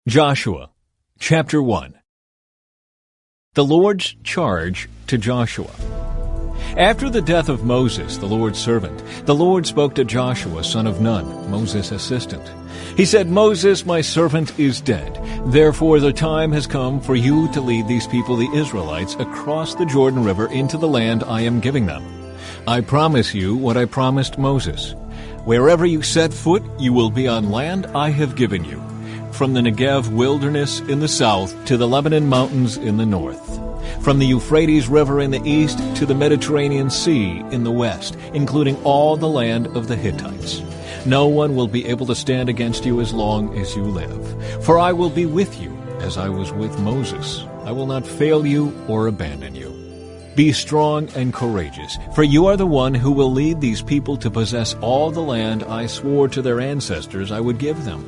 Joshua, chapter 1. The Lord's charge to Joshua. After the death of Moses, the Lord's servant, the Lord spoke to Joshua, son of Nun, Moses' assistant. He said, "Moses, my servant, is dead. Therefore the time has come for you to lead these people, the Israelites, across the Jordan River into the land I am giving them. I promise you what I promised Moses. Wherever you set foot, you will be on land I have given you, from the Negev wilderness in the south to the Lebanon mountains in the north, from the Euphrates River in the east to the Mediterranean Sea in the west, including all the land of the Hittites. No one will be able to stand against you as long as you live. For I will be with you, as I was with Moses. I will not fail you or abandon you. Be strong and courageous, for you are the one who will lead these people to possess all the land I swore to their ancestors I would give them.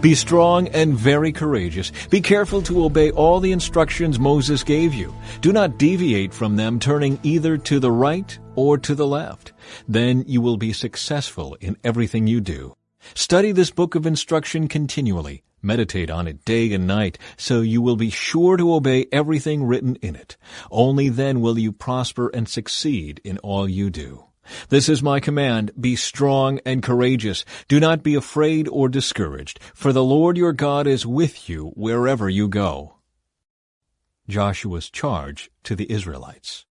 Be strong and very courageous. Be careful to obey all the instructions Moses gave you. Do not deviate from them, turning either to the right or to the left. Then you will be successful in everything you do. Study this book of instruction continually. Meditate on it day and night, so you will be sure to obey everything written in it. Only then will you prosper and succeed in all you do. This is my command, be strong and courageous. Do not be afraid or discouraged, for the Lord your God is with you wherever you go." Joshua's charge to the Israelites.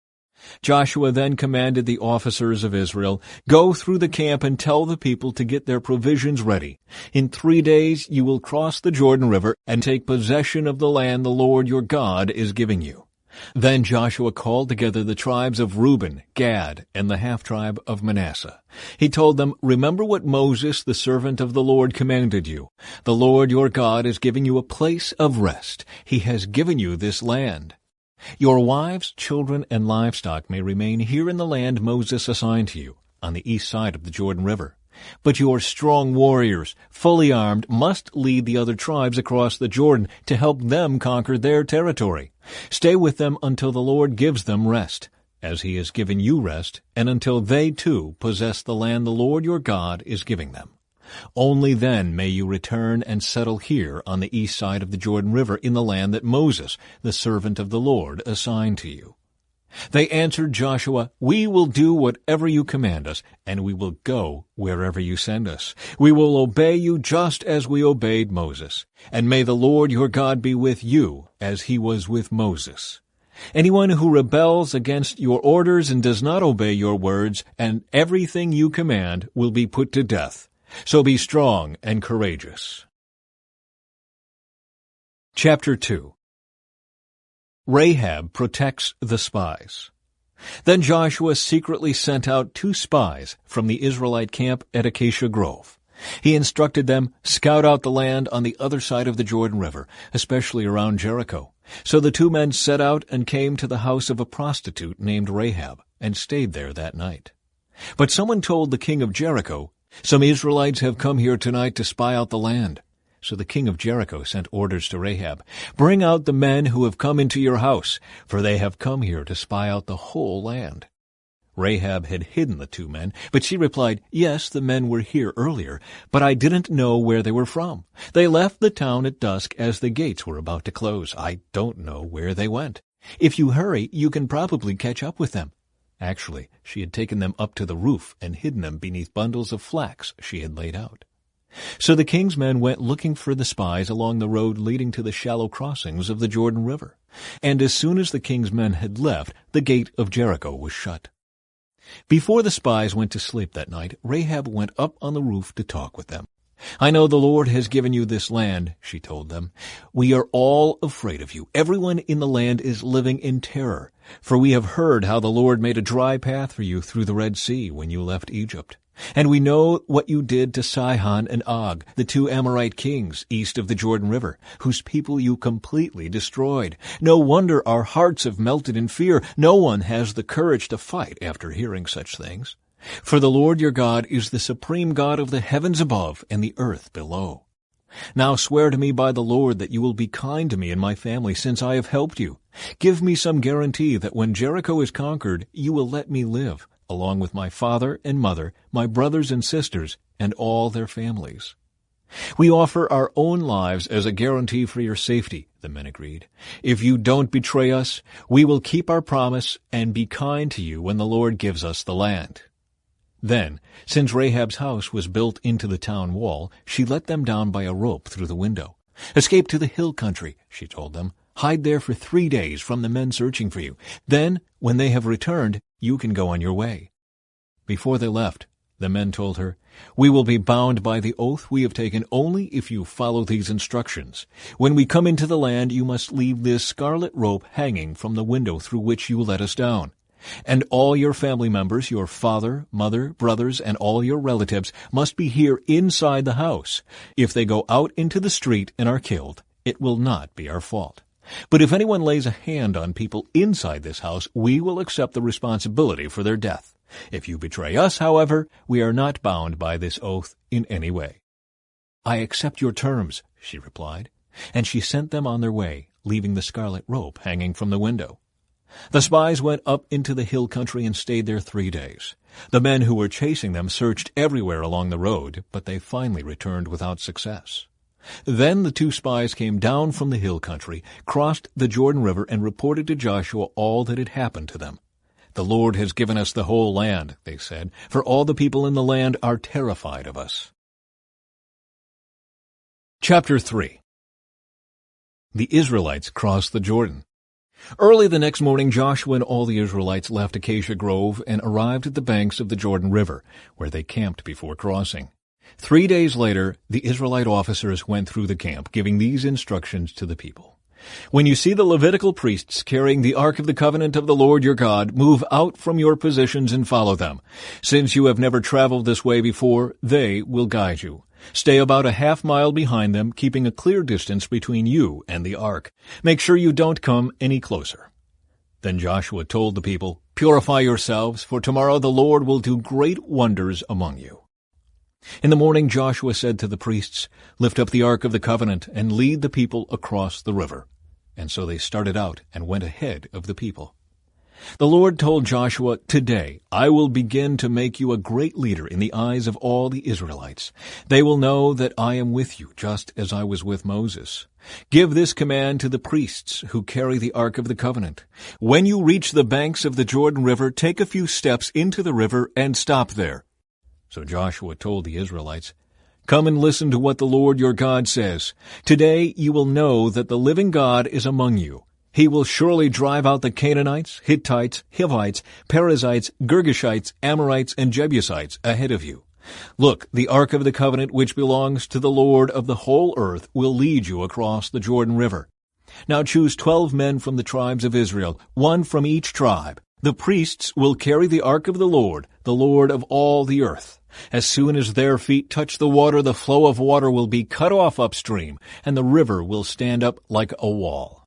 Joshua then commanded the officers of Israel, "Go through the camp and tell the people to get their provisions ready. In 3 days you will cross the Jordan River and take possession of the land the Lord your God is giving you." Then Joshua called together the tribes of Reuben, Gad, and the half-tribe of Manasseh. He told them, "Remember what Moses, the servant of the Lord, commanded you. The Lord your God is giving you a place of rest. He has given you this land. Your wives, children, and livestock may remain here in the land Moses assigned to you, on the east side of the Jordan River. But your strong warriors, fully armed, must lead the other tribes across the Jordan to help them conquer their territory. Stay with them until the Lord gives them rest, as he has given you rest, and until they too possess the land the Lord your God is giving them. Only then may you return and settle here on the east side of the Jordan River in the land that Moses, the servant of the Lord, assigned to you." They answered Joshua, "We will do whatever you command us, and we will go wherever you send us. We will obey you just as we obeyed Moses. And may the Lord your God be with you, as he was with Moses. Anyone who rebels against your orders and does not obey your words and everything you command will be put to death. So be strong and courageous." Chapter 2. Rahab protects the spies. Then Joshua secretly sent out 2 spies from the Israelite camp at Acacia Grove. He instructed them, "Scout out the land on the other side of the Jordan River, especially around Jericho." So the 2 men set out and came to the house of a prostitute named Rahab, and stayed there that night. But someone told the king of Jericho, "Some Israelites have come here tonight to spy out the land." So the king of Jericho sent orders to Rahab, "Bring out the men who have come into your house, for they have come here to spy out the whole land." Rahab had hidden the 2 men, but she replied, "Yes, the men were here earlier, but I didn't know where they were from. They left the town at dusk as the gates were about to close. I don't know where they went. If you hurry, you can probably catch up with them." Actually, she had taken them up to the roof and hidden them beneath bundles of flax she had laid out. So the king's men went looking for the spies along the road leading to the shallow crossings of the Jordan River. And as soon as the king's men had left, the gate of Jericho was shut. Before the spies went to sleep that night, Rahab went up on the roof to talk with them. "I know the Lord has given you this land," she told them. "We are all afraid of you. Everyone in the land is living in terror, for we have heard how the Lord made a dry path for you through the Red Sea when you left Egypt. And we know what you did to Sihon and Og, the 2 Amorite kings east of the Jordan River, whose people you completely destroyed. No wonder our hearts have melted in fear. No one has the courage to fight after hearing such things. For the Lord your God is the supreme God of the heavens above and the earth below. Now swear to me by the Lord that you will be kind to me and my family, since I have helped you. Give me some guarantee that when Jericho is conquered, you will let me live, along with my father and mother, my brothers and sisters, and all their families." "We offer our own lives as a guarantee for your safety," the men agreed. "If you don't betray us, we will keep our promise and be kind to you when the Lord gives us the land." Then, since Rahab's house was built into the town wall, she let them down by a rope through the window. "Escape to the hill country," she told them. "Hide there for 3 days from the men searching for you. Then, when they have returned, you can go on your way." Before they left, the men told her, "We will be bound by the oath we have taken only if you follow these instructions. When we come into the land, you must leave this scarlet rope hanging from the window through which you let us down. And all your family members, your father, mother, brothers, and all your relatives must be here inside the house. If they go out into the street and are killed, it will not be our fault. But if anyone lays a hand on people inside this house, we will accept the responsibility for their death. If you betray us, however, we are not bound by this oath in any way." "I accept your terms," she replied, and she sent them on their way, leaving the scarlet rope hanging from the window. The spies went up into the hill country and stayed there 3 days. The men who were chasing them searched everywhere along the road, but they finally returned without success. Then the 2 spies came down from the hill country, crossed the Jordan River, and reported to Joshua all that had happened to them. "The Lord has given us the whole land," they said, "for all the people in the land are terrified of us." Chapter 3. The Israelites cross the Jordan. Early the next morning, Joshua and all the Israelites left Acacia Grove and arrived at the banks of the Jordan River, where they camped before crossing. 3 days later, the Israelite officers went through the camp, giving these instructions to the people. "When you see the Levitical priests carrying the Ark of the Covenant of the Lord your God, move out from your positions and follow them. Since you have never traveled this way before, they will guide you. Stay about a half-mile behind them, keeping a clear distance between you and the ark. Make sure you don't come any closer." Then Joshua told the people, "Purify yourselves, for tomorrow the Lord will do great wonders among you." In the morning Joshua said to the priests, "Lift up the Ark of the Covenant and lead the people across the river." And so they started out and went ahead of the people. The Lord told Joshua, "Today I will begin to make you a great leader in the eyes of all the Israelites. They will know that I am with you, just as I was with Moses. Give this command to the priests who carry the Ark of the Covenant. When you reach the banks of the Jordan River, take a few steps into the river and stop there." So Joshua told the Israelites, "Come and listen to what the Lord your God says. Today you will know that the living God is among you. He will surely drive out the Canaanites, Hittites, Hivites, Perizzites, Girgashites, Amorites, and Jebusites ahead of you. Look, the Ark of the Covenant, which belongs to the Lord of the whole earth, will lead you across the Jordan River. Now choose 12 men from the tribes of Israel, 1 from each tribe. The priests will carry the Ark of the Lord of all the earth. As soon as their feet touch the water, the flow of water will be cut off upstream, and the river will stand up like a wall."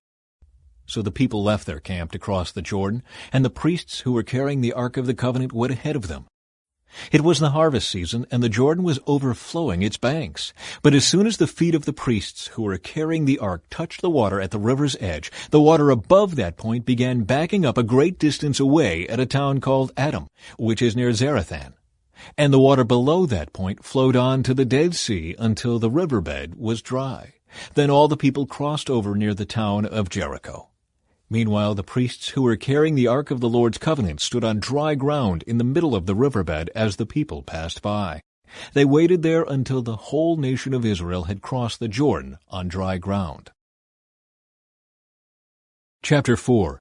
So the people left their camp to cross the Jordan, and the priests who were carrying the Ark of the Covenant went ahead of them. It was the harvest season, and the Jordan was overflowing its banks. But as soon as the feet of the priests who were carrying the ark touched the water at the river's edge, the water above that point began backing up a great distance away at a town called Adam, which is near Zarethan. And the water below that point flowed on to the Dead Sea until the riverbed was dry. Then all the people crossed over near the town of Jericho. Meanwhile, the priests who were carrying the Ark of the Lord's Covenant stood on dry ground in the middle of the riverbed as the people passed by. They waited there until the whole nation of Israel had crossed the Jordan on dry ground. Chapter 4.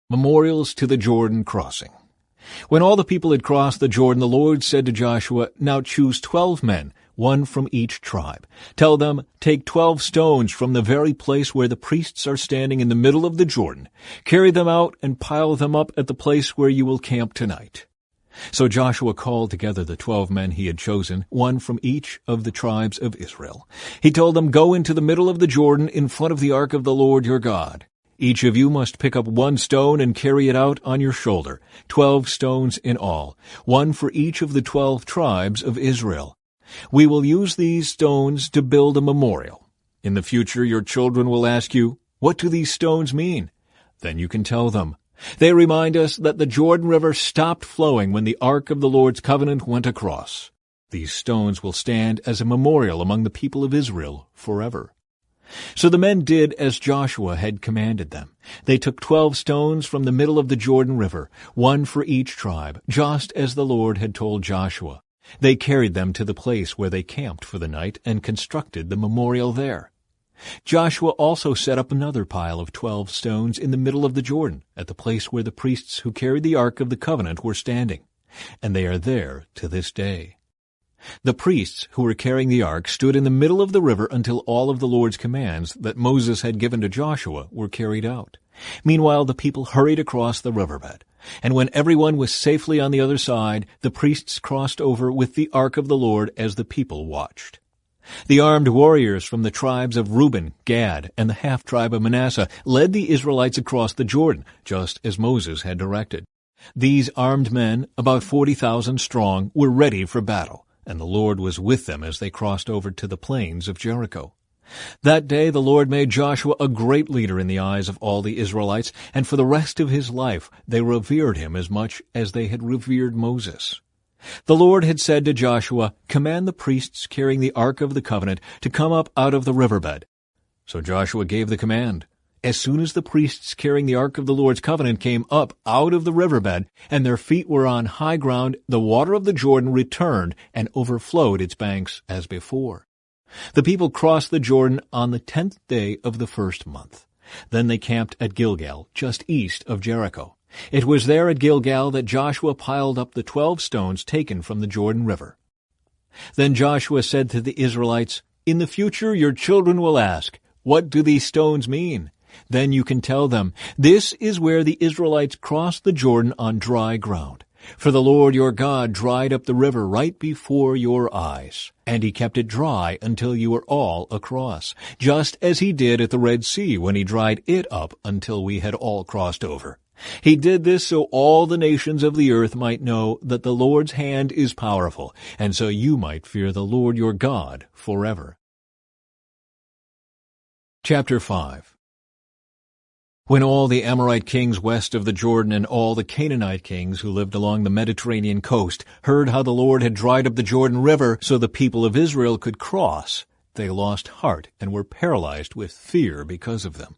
Memorials to the Jordan Crossing. When all the people had crossed the Jordan, the Lord said to Joshua, "Now choose 12 men, 1 from each tribe. Tell them, take 12 stones from the very place where the priests are standing in the middle of the Jordan. Carry them out and pile them up at the place where you will camp tonight." So Joshua called together the 12 men he had chosen, 1 from each of the tribes of Israel. He told them, "Go into the middle of the Jordan in front of the Ark of the Lord your God. Each of you must pick up 1 stone and carry it out on your shoulder, 12 stones in all, 1 for each of the 12 tribes of Israel. We will use these stones to build a memorial. In the future your children will ask you, 'What do these stones mean?' Then you can tell them, 'They remind us that the Jordan River stopped flowing when the Ark of the Lord's Covenant went across.' These stones will stand as a memorial among the people of Israel forever." So the men did as Joshua had commanded them. They took 12 stones from the middle of the Jordan River, one for each tribe, just as the Lord had told Joshua. They carried them to the place where they camped for the night and constructed the memorial there. Joshua also set up another pile of 12 stones in the middle of the Jordan, at the place where the priests who carried the Ark of the Covenant were standing, and they are there to this day. The priests who were carrying the ark stood in the middle of the river until all of the Lord's commands that Moses had given to Joshua were carried out. Meanwhile, the people hurried across the riverbed, and when everyone was safely on the other side, the priests crossed over with the ark of the Lord as the people watched. The armed warriors from the tribes of Reuben, Gad, and the half-tribe of Manasseh led the Israelites across the Jordan, just as Moses had directed. These armed men, about 40,000 strong, were ready for battle, and the Lord was with them as they crossed over to the plains of Jericho. That day the Lord made Joshua a great leader in the eyes of all the Israelites, and for the rest of his life they revered him as much as they had revered Moses. The Lord had said to Joshua, "Command the priests carrying the Ark of the Covenant to come up out of the riverbed." So Joshua gave the command. As soon as the priests carrying the Ark of the Lord's covenant came up out of the riverbed, and their feet were on high ground, the water of the Jordan returned and overflowed its banks as before. The people crossed the Jordan on the 10th day of the first month. Then they camped at Gilgal, just east of Jericho. It was there at Gilgal that Joshua piled up the 12 stones taken from the Jordan River. Then Joshua said to the Israelites, "In the future your children will ask, 'What do these stones mean?' Then you can tell them, 'This is where the Israelites crossed the Jordan on dry ground. For the Lord your God dried up the river right before your eyes, and he kept it dry until you were all across, just as he did at the Red Sea when he dried it up until we had all crossed over. He did this so all the nations of the earth might know that the Lord's hand is powerful, and so you might fear the Lord your God forever." Chapter 5. When all the Amorite kings west of the Jordan and all the Canaanite kings who lived along the Mediterranean coast heard how the Lord had dried up the Jordan River so the people of Israel could cross, they lost heart and were paralyzed with fear because of them.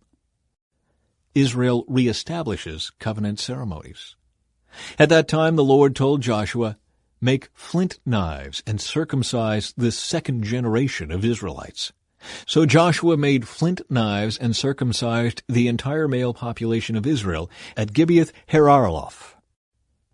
Israel reestablishes covenant ceremonies. At that time the Lord told Joshua, "Make flint knives and circumcise the second generation of Israelites." So Joshua made flint knives and circumcised the entire male population of Israel at Gibeath Hararaloth.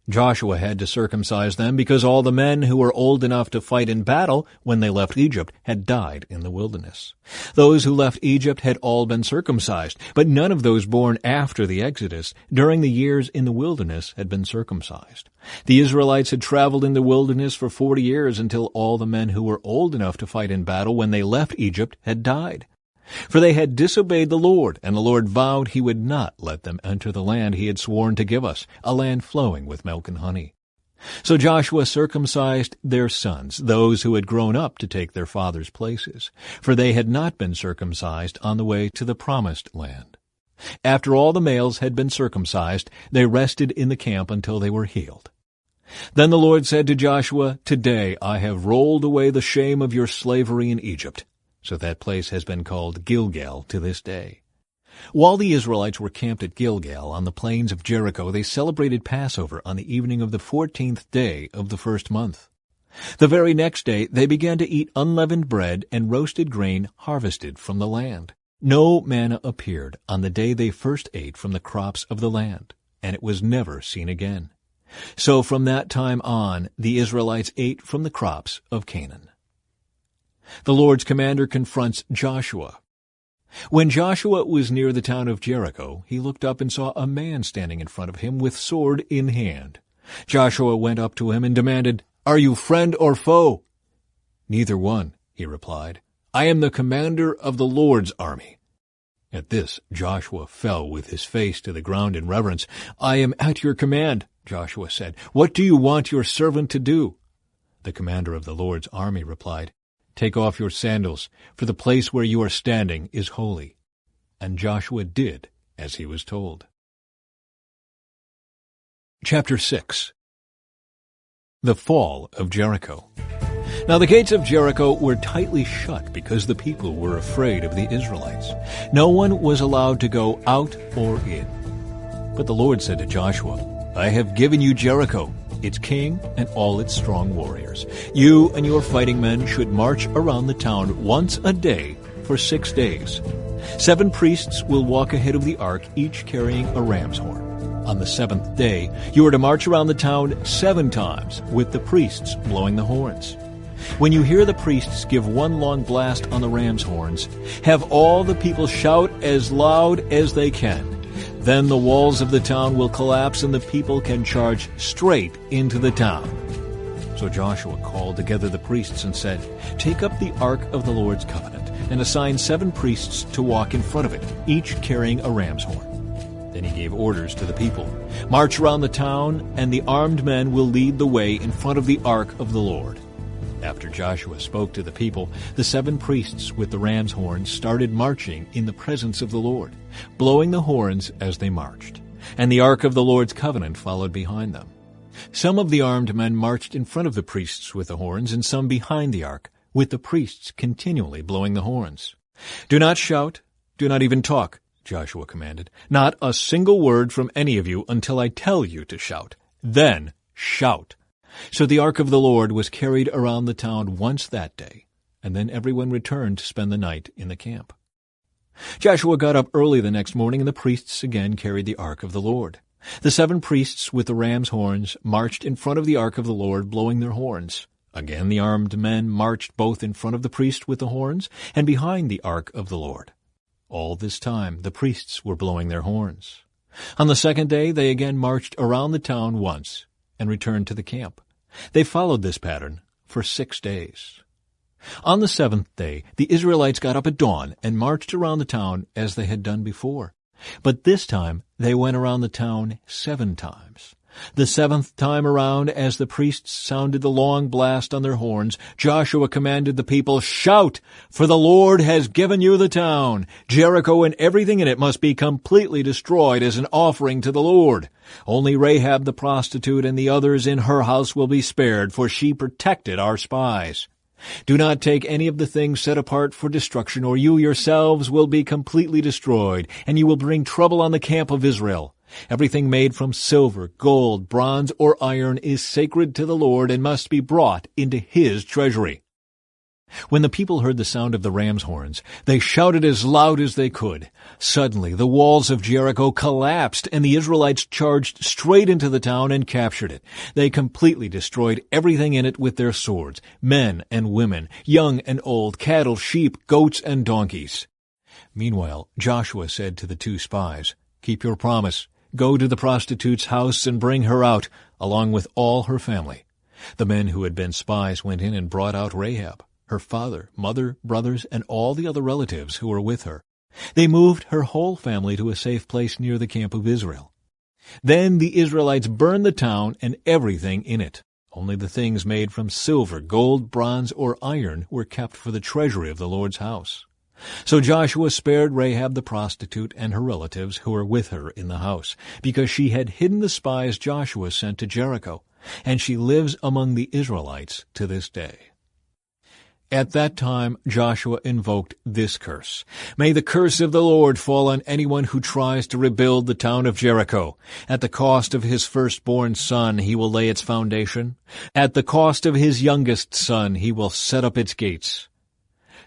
Joshua had to circumcise them because all the men who were old enough to fight in battle when they left Egypt had died in the wilderness. Those who left Egypt had all been circumcised, but none of those born after the Exodus during the years in the wilderness had been circumcised. The Israelites had traveled in the wilderness for 40 years until all the men who were old enough to fight in battle when they left Egypt had died. For they had disobeyed the Lord, and the Lord vowed he would not let them enter the land he had sworn to give us, a land flowing with milk and honey. So Joshua circumcised their sons, those who had grown up to take their fathers' places, for they had not been circumcised on the way to the promised land. After all the males had been circumcised, they rested in the camp until they were healed. Then the Lord said to Joshua, "Today I have rolled away the shame of your slavery in Egypt." So that place has been called Gilgal to this day. While the Israelites were camped at Gilgal on the plains of Jericho, they celebrated Passover on the evening of the 14th day of the first month. The very next day they began to eat unleavened bread and roasted grain harvested from the land. No manna appeared on the day they first ate from the crops of the land, and it was never seen again. So from that time on, the Israelites ate from the crops of Canaan. The Lord's commander confronts Joshua. When Joshua was near the town of Jericho, he looked up and saw a man standing in front of him with sword in hand. Joshua went up to him and demanded, "Are you friend or foe?" "Neither one," he replied. "I am the commander of the Lord's army." At this, Joshua fell with his face to the ground in reverence. "I am at your command," Joshua said. "What do you want your servant to do?" The commander of the Lord's army replied, "Take off your sandals, for the place where you are standing is holy." And Joshua did as he was told. Chapter 6. The Fall of Jericho. Now the gates of Jericho were tightly shut because the people were afraid of the Israelites. No one was allowed to go out or in. But the Lord said to Joshua, I have given you Jericho, its king and all its strong warriors. You and your fighting men should march around the town once a day for 6 days. 7 priests will walk ahead of the ark, each carrying a ram's horn. On the 7th day, you are to march around the town 7 times, with the priests blowing the horns. When you hear the priests give one long blast on the ram's horns, have all the people shout as loud as they can. Then the walls of the town will collapse and the people can charge straight into the town. So Joshua called together the priests and said, Take up the ark of the Lord's covenant and assign 7 priests to walk in front of it, each carrying a ram's horn. Then he gave orders to the people, March around the town, and the armed men will lead the way in front of the ark of the Lord. After Joshua spoke to the people, the 7 priests with the ram's horns started marching in the presence of the Lord, blowing the horns as they marched. And the ark of the Lord's covenant followed behind them. Some of the armed men marched in front of the priests with the horns, and some behind the ark, with the priests continually blowing the horns. Do not shout, do not even talk, Joshua commanded. Not a single word from any of you until I tell you to shout. Then shout. So the ark of the Lord was carried around the town once that day, and then everyone returned to spend the night in the camp. Joshua got up early the next morning, and the priests again carried the ark of the Lord. The 7 priests with the ram's horns marched in front of the ark of the Lord, blowing their horns. Again the armed men marched both in front of the priest with the horns and behind the ark of the Lord. All this time the priests were blowing their horns. On the 2nd day they again marched around the town once and returned to the camp. They followed this pattern for 6 days. On the 7th day, the Israelites got up at dawn and marched around the town as they had done before. But this time they went around the town 7 times. The 7th time around, as the priests sounded the long blast on their horns, Joshua commanded the people, Shout, for the Lord has given you the town. Jericho and everything in it must be completely destroyed as an offering to the Lord. Only Rahab the prostitute and the others in her house will be spared, for she protected our spies. Do not take any of the things set apart for destruction, or you yourselves will be completely destroyed, and you will bring trouble on the camp of Israel. Everything made from silver, gold, bronze, or iron is sacred to the Lord and must be brought into His treasury. When the people heard the sound of the ram's horns, they shouted as loud as they could. Suddenly the walls of Jericho collapsed, and the Israelites charged straight into the town and captured it. They completely destroyed everything in it with their swords, men and women, young and old, cattle, sheep, goats, and donkeys. Meanwhile, Joshua said to the 2 spies, Keep your promise. Go to the prostitute's house and bring her out, along with all her family. The men who had been spies went in and brought out Rahab, her father, mother, brothers, and all the other relatives who were with her. They moved her whole family to a safe place near the camp of Israel. Then the Israelites burned the town and everything in it. Only the things made from silver, gold, bronze, or iron were kept for the treasury of the Lord's house. So Joshua spared Rahab the prostitute and her relatives who were with her in the house, because she had hidden the spies Joshua sent to Jericho, and she lives among the Israelites to this day. At that time Joshua invoked this curse. May the curse of the Lord fall on anyone who tries to rebuild the town of Jericho. At the cost of his firstborn son he will lay its foundation. At the cost of his youngest son he will set up its gates.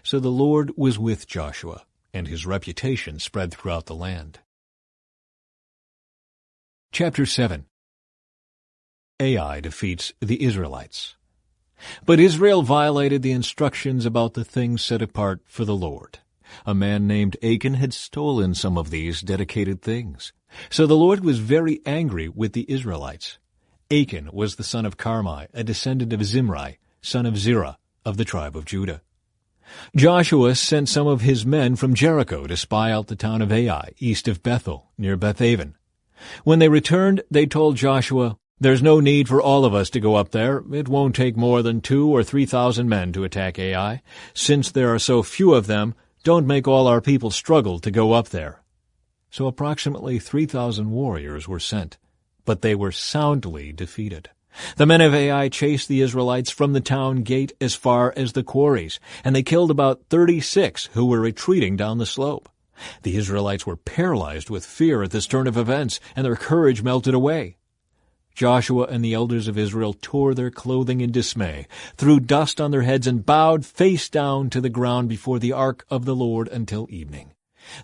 So the Lord was with Joshua, and his reputation spread throughout the land. Chapter 7. Ai defeats the Israelites. But Israel violated the instructions about the things set apart for the Lord. A man named Achan had stolen some of these dedicated things. So the Lord was very angry with the Israelites. Achan was the son of Carmi, a descendant of Zimri, son of Zerah, of the tribe of Judah. Joshua sent some of his men from Jericho to spy out the town of Ai, east of Bethel, near Bethaven. When they returned, they told Joshua, "There's no need for all of us to go up there. It won't take more than 2,000 or 3,000 men to attack Ai. Since there are so few of them, don't make all our people struggle to go up there." So approximately 3,000 warriors were sent, but they were soundly defeated. The men of Ai chased the Israelites from the town gate as far as the quarries, and they killed about 36 who were retreating down the slope. The Israelites were paralyzed with fear at this turn of events, and their courage melted away. Joshua and the elders of Israel tore their clothing in dismay, threw dust on their heads, and bowed face down to the ground before the ark of the Lord until evening.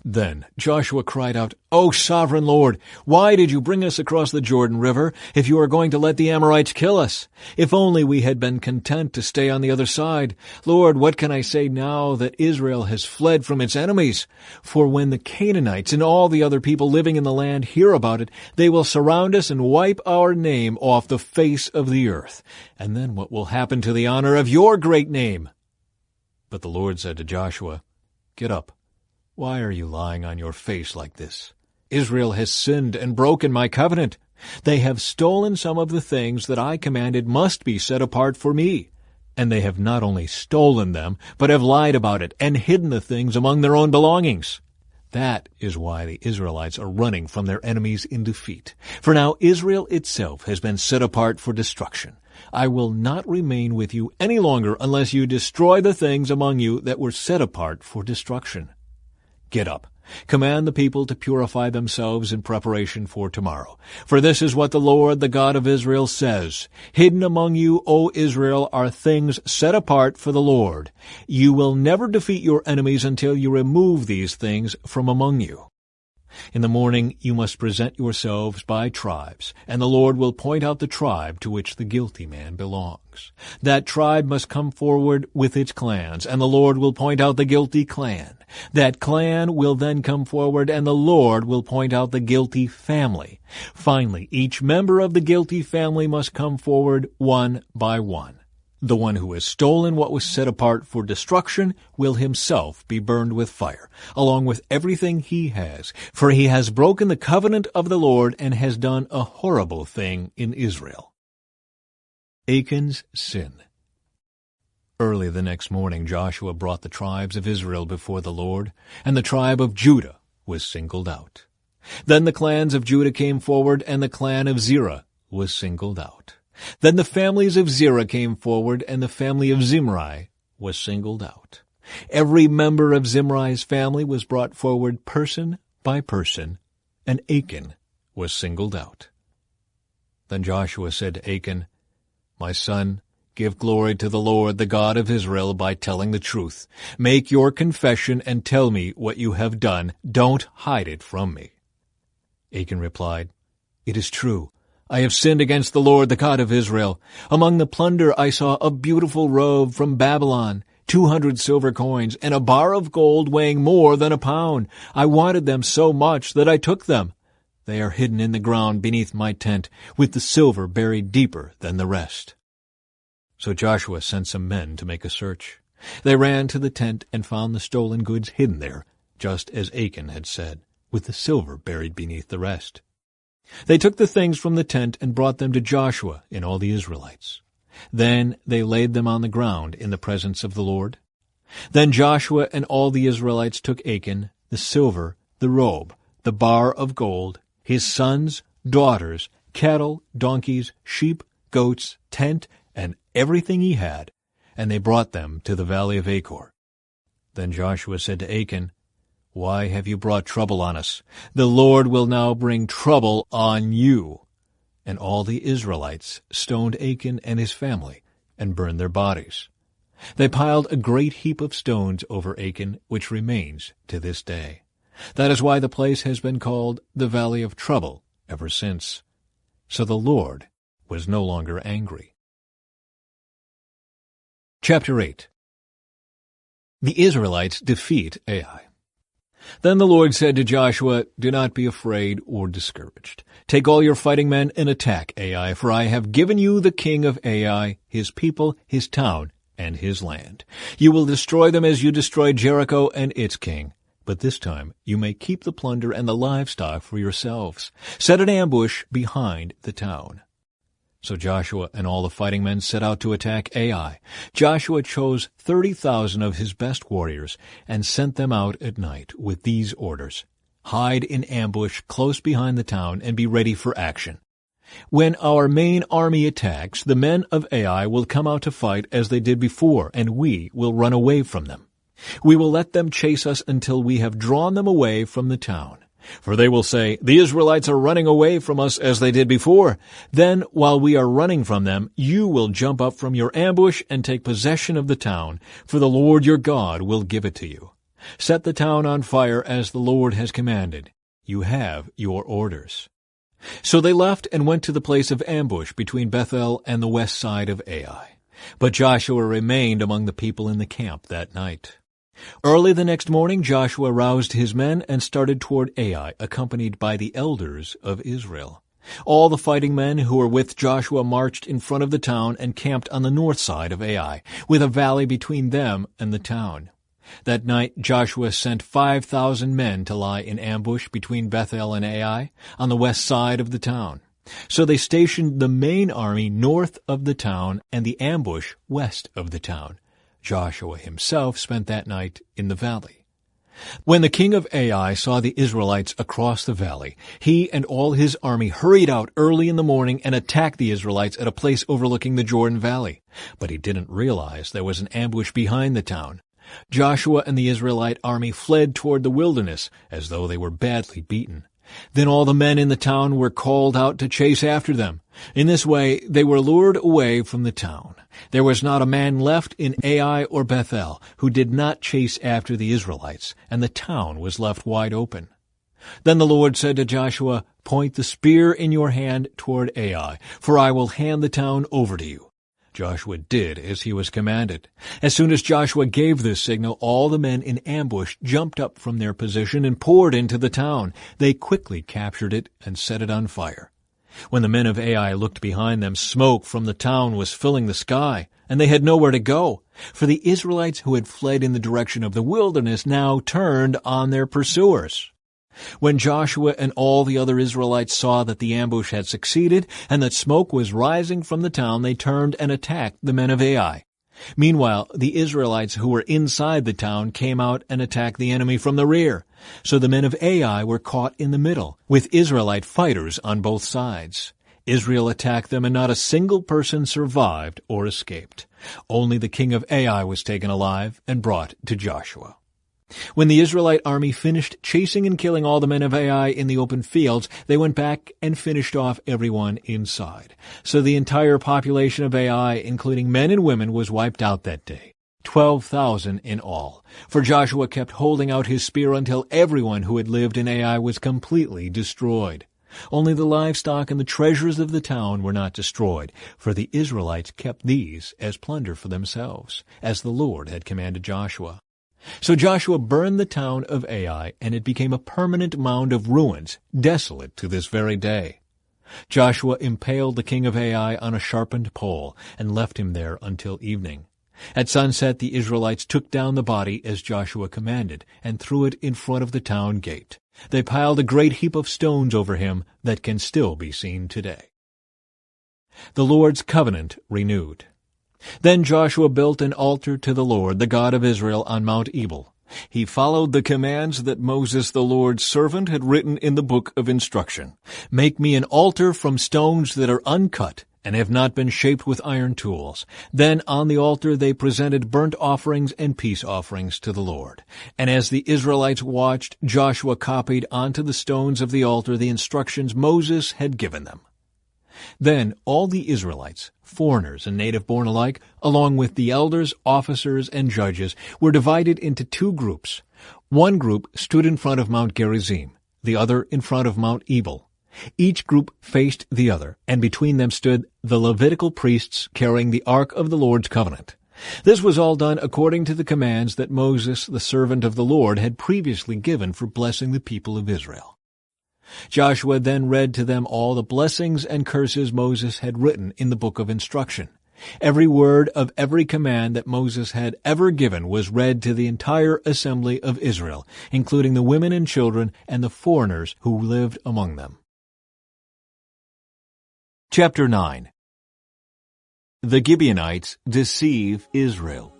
Then Joshua cried out, "O sovereign Lord, why did you bring us across the Jordan River if you are going to let the Amorites kill us? If only we had been content to stay on the other side. Lord, what can I say now that Israel has fled from its enemies? For when the Canaanites and all the other people living in the land hear about it, they will surround us and wipe our name off the face of the earth. And then what will happen to the honor of your great name?" But the Lord said to Joshua, "Get up. Why are you lying on your face like this? Israel has sinned and broken my covenant. They have stolen some of the things that I commanded must be set apart for me. And they have not only stolen them, but have lied about it and hidden the things among their own belongings. That is why the Israelites are running from their enemies in defeat. For now Israel itself has been set apart for destruction. I will not remain with you any longer unless you destroy the things among you that were set apart for destruction. Get up. Command the people to purify themselves in preparation for tomorrow. For this is what the Lord, the God of Israel, says. Hidden among you, O Israel, are things set apart for the Lord. You will never defeat your enemies until you remove these things from among you. In the morning you must present yourselves by tribes, and the Lord will point out the tribe to which the guilty man belongs. That tribe must come forward with its clans, and the Lord will point out the guilty clan. That clan will then come forward, and the Lord will point out the guilty family. Finally, each member of the guilty family must come forward one by one. The one who has stolen what was set apart for destruction will himself be burned with fire, along with everything he has, for he has broken the covenant of the Lord and has done a horrible thing in Israel. Achan's sin. Early the next morning Joshua brought the tribes of Israel before the Lord, and the tribe of Judah was singled out. Then the clans of Judah came forward, and the clan of Zerah was singled out. Then the families of Zerah came forward, and the family of Zimri was singled out. Every member of Zimri's family was brought forward person by person, and Achan was singled out. Then Joshua said to Achan, "My son, give glory to the Lord, the God of Israel, by telling the truth. Make your confession and tell me what you have done. Don't hide it from me." Achan replied, "It is true. I have sinned against the Lord, the God of Israel. Among the plunder I saw a beautiful robe from Babylon, 200 silver coins, and a bar of gold weighing more than a pound. I wanted them so much that I took them. They are hidden in the ground beneath my tent, with the silver buried deeper than the rest." So Joshua sent some men to make a search. They ran to the tent and found the stolen goods hidden there, just as Achan had said, with the silver buried beneath the rest. They took the things from the tent and brought them to Joshua and all the Israelites. Then they laid them on the ground in the presence of the Lord. Then Joshua and all the Israelites took Achan, the silver, the robe, the bar of gold, his sons, daughters, cattle, donkeys, sheep, goats, tent, and everything he had, and they brought them to the valley of Achor. Then Joshua said to Achan, "Why have you brought trouble on us? The Lord will now bring trouble on you." And all the Israelites stoned Achan and his family and burned their bodies. They piled a great heap of stones over Achan, which remains to this day. That is why the place has been called the Valley of Trouble ever since. So the Lord was no longer angry. Chapter 8. The Israelites defeat Ai. Then the Lord said to Joshua, "Do not be afraid or discouraged. Take all your fighting men and attack Ai, for I have given you the king of Ai, his people, his town, and his land. You will destroy them as you destroyed Jericho and its king. But this time you may keep the plunder and the livestock for yourselves. Set an ambush behind the town." So Joshua and all the fighting men set out to attack Ai. Joshua chose 30,000 of his best warriors and sent them out at night with these orders: "Hide in ambush close behind the town and be ready for action." When our main army attacks, the men of Ai will come out to fight as they did before, and we will run away from them. We will let them chase us until we have drawn them away from the town. For they will say, 'The Israelites are running away from us as they did before.' Then, while we are running from them, you will jump up from your ambush and take possession of the town, for the Lord your God will give it to you. Set the town on fire as the Lord has commanded. You have your orders." So they left and went to the place of ambush between Bethel and the west side of Ai. But Joshua remained among the people in the camp that night. Early the next morning Joshua roused his men and started toward Ai, accompanied by the elders of Israel. All the fighting men who were with Joshua marched in front of the town and camped on the north side of Ai, with a valley between them and the town. That night Joshua sent 5,000 men to lie in ambush between Bethel and Ai, on the west side of the town. So they stationed the main army north of the town and the ambush west of the town. Joshua himself spent that night in the valley. When the king of Ai saw the Israelites across the valley, he and all his army hurried out early in the morning and attacked the Israelites at a place overlooking the Jordan Valley. But he didn't realize there was an ambush behind the town. Joshua and the Israelite army fled toward the wilderness, as though they were badly beaten. Then all the men in the town were called out to chase after them. In this way they were lured away from the town. There was not a man left in Ai or Bethel who did not chase after the Israelites, and the town was left wide open. Then the Lord said to Joshua, "Point the spear in your hand toward Ai, for I will hand the town over to you." Joshua did as he was commanded. As soon as Joshua gave this signal, all the men in ambush jumped up from their position and poured into the town. They quickly captured it and set it on fire. When the men of Ai looked behind them, smoke from the town was filling the sky, and they had nowhere to go. For the Israelites who had fled in the direction of the wilderness now turned on their pursuers. When Joshua and all the other Israelites saw that the ambush had succeeded and that smoke was rising from the town, they turned and attacked the men of Ai. Meanwhile, the Israelites who were inside the town came out and attacked the enemy from the rear. So the men of Ai were caught in the middle, with Israelite fighters on both sides. Israel attacked them, and not a single person survived or escaped. Only the king of Ai was taken alive and brought to Joshua. When the Israelite army finished chasing and killing all the men of Ai in the open fields, they went back and finished off everyone inside. So the entire population of Ai, including men and women, was wiped out that day, 12,000 in all. For Joshua kept holding out his spear until everyone who had lived in Ai was completely destroyed. Only the livestock and the treasures of the town were not destroyed, for the Israelites kept these as plunder for themselves, as the Lord had commanded Joshua. So Joshua burned the town of Ai, and it became a permanent mound of ruins, desolate to this very day. Joshua impaled the king of Ai on a sharpened pole and left him there until evening. At sunset the Israelites took down the body as Joshua commanded and threw it in front of the town gate. They piled a great heap of stones over him that can still be seen today. The Lord's covenant renewed. Then Joshua built an altar to the Lord, the God of Israel, on Mount Ebal. He followed the commands that Moses, the Lord's servant, had written in the book of instruction. "Make me an altar from stones that are uncut and have not been shaped with iron tools." Then on the altar they presented burnt offerings and peace offerings to the Lord. And as the Israelites watched, Joshua copied onto the stones of the altar the instructions Moses had given them. Then all the Israelites, foreigners and native-born alike, along with the elders, officers, and judges, were divided into two groups. One group stood in front of Mount Gerizim, the other in front of Mount Ebal. Each group faced the other, and between them stood the Levitical priests carrying the Ark of the Lord's covenant. This was all done according to the commands that Moses, the servant of the Lord, had previously given for blessing the people of Israel. Joshua then read to them all the blessings and curses Moses had written in the book of instruction. Every word of every command that Moses had ever given was read to the entire assembly of Israel, including the women and children and the foreigners who lived among them. Chapter 9. The Gibeonites deceive Israel.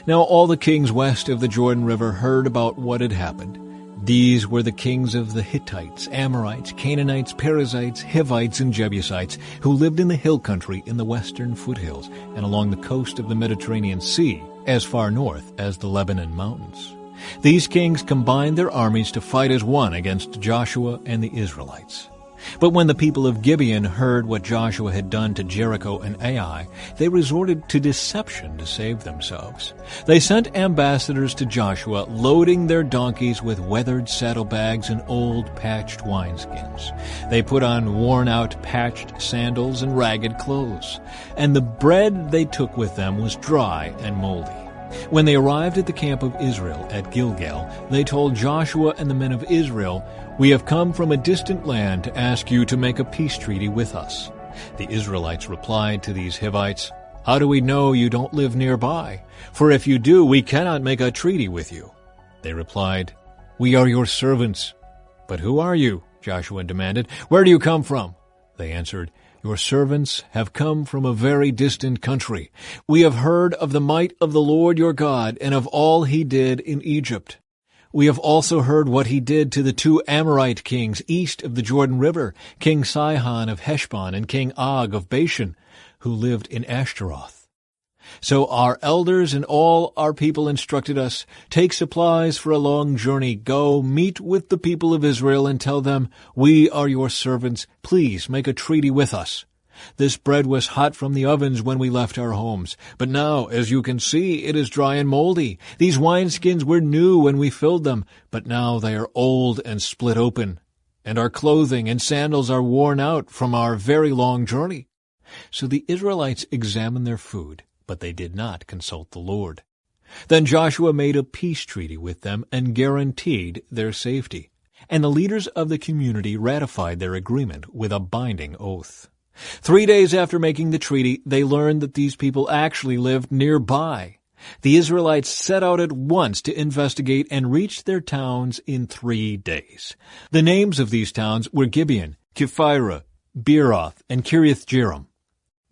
Now all the kings west of the Jordan River heard about what had happened. These were the kings of the Hittites, Amorites, Canaanites, Perizzites, Hivites, and Jebusites, who lived in the hill country in the western foothills and along the coast of the Mediterranean Sea, as far north as the Lebanon mountains. These kings combined their armies to fight as one against Joshua and the Israelites. But when the people of Gibeon heard what Joshua had done to Jericho and Ai, they resorted to deception to save themselves. They sent ambassadors to Joshua, loading their donkeys with weathered saddlebags and old patched wineskins. They put on worn-out patched sandals and ragged clothes, and the bread they took with them was dry and moldy. When they arrived at the camp of Israel at Gilgal, they told Joshua and the men of Israel, "We have come from a distant land to ask you to make a peace treaty with us." The Israelites replied to these Hivites, "How do we know you don't live nearby? For if you do, we cannot make a treaty with you." They replied, "We are your servants." "But who are you?" Joshua demanded. "Where do you come from?" They answered, "Your servants have come from a very distant country. We have heard of the might of the Lord your God and of all he did in Egypt. We have also heard what he did to the 2 Amorite kings east of the Jordan River, King Sihon of Heshbon and King Og of Bashan, who lived in Ashtaroth. So our elders and all our people instructed us, 'Take supplies for a long journey. Go, meet with the people of Israel and tell them, "We are your servants. Please make a treaty with us." This bread was hot from the ovens when we left our homes. But now, as you can see, it is dry and moldy. These wineskins were new when we filled them, but now they are old and split open. And our clothing and sandals are worn out from our very long journey." So the Israelites examined their food, but they did not consult the Lord. Then Joshua made a peace treaty with them and guaranteed their safety. And the leaders of the community ratified their agreement with a binding oath. 3 days after making the treaty, they learned that these people actually lived nearby. The Israelites set out at once to investigate and reached their towns in 3 days. The names of these towns were Gibeon, Kephirah, Beeroth, and Kiriath-Jearim.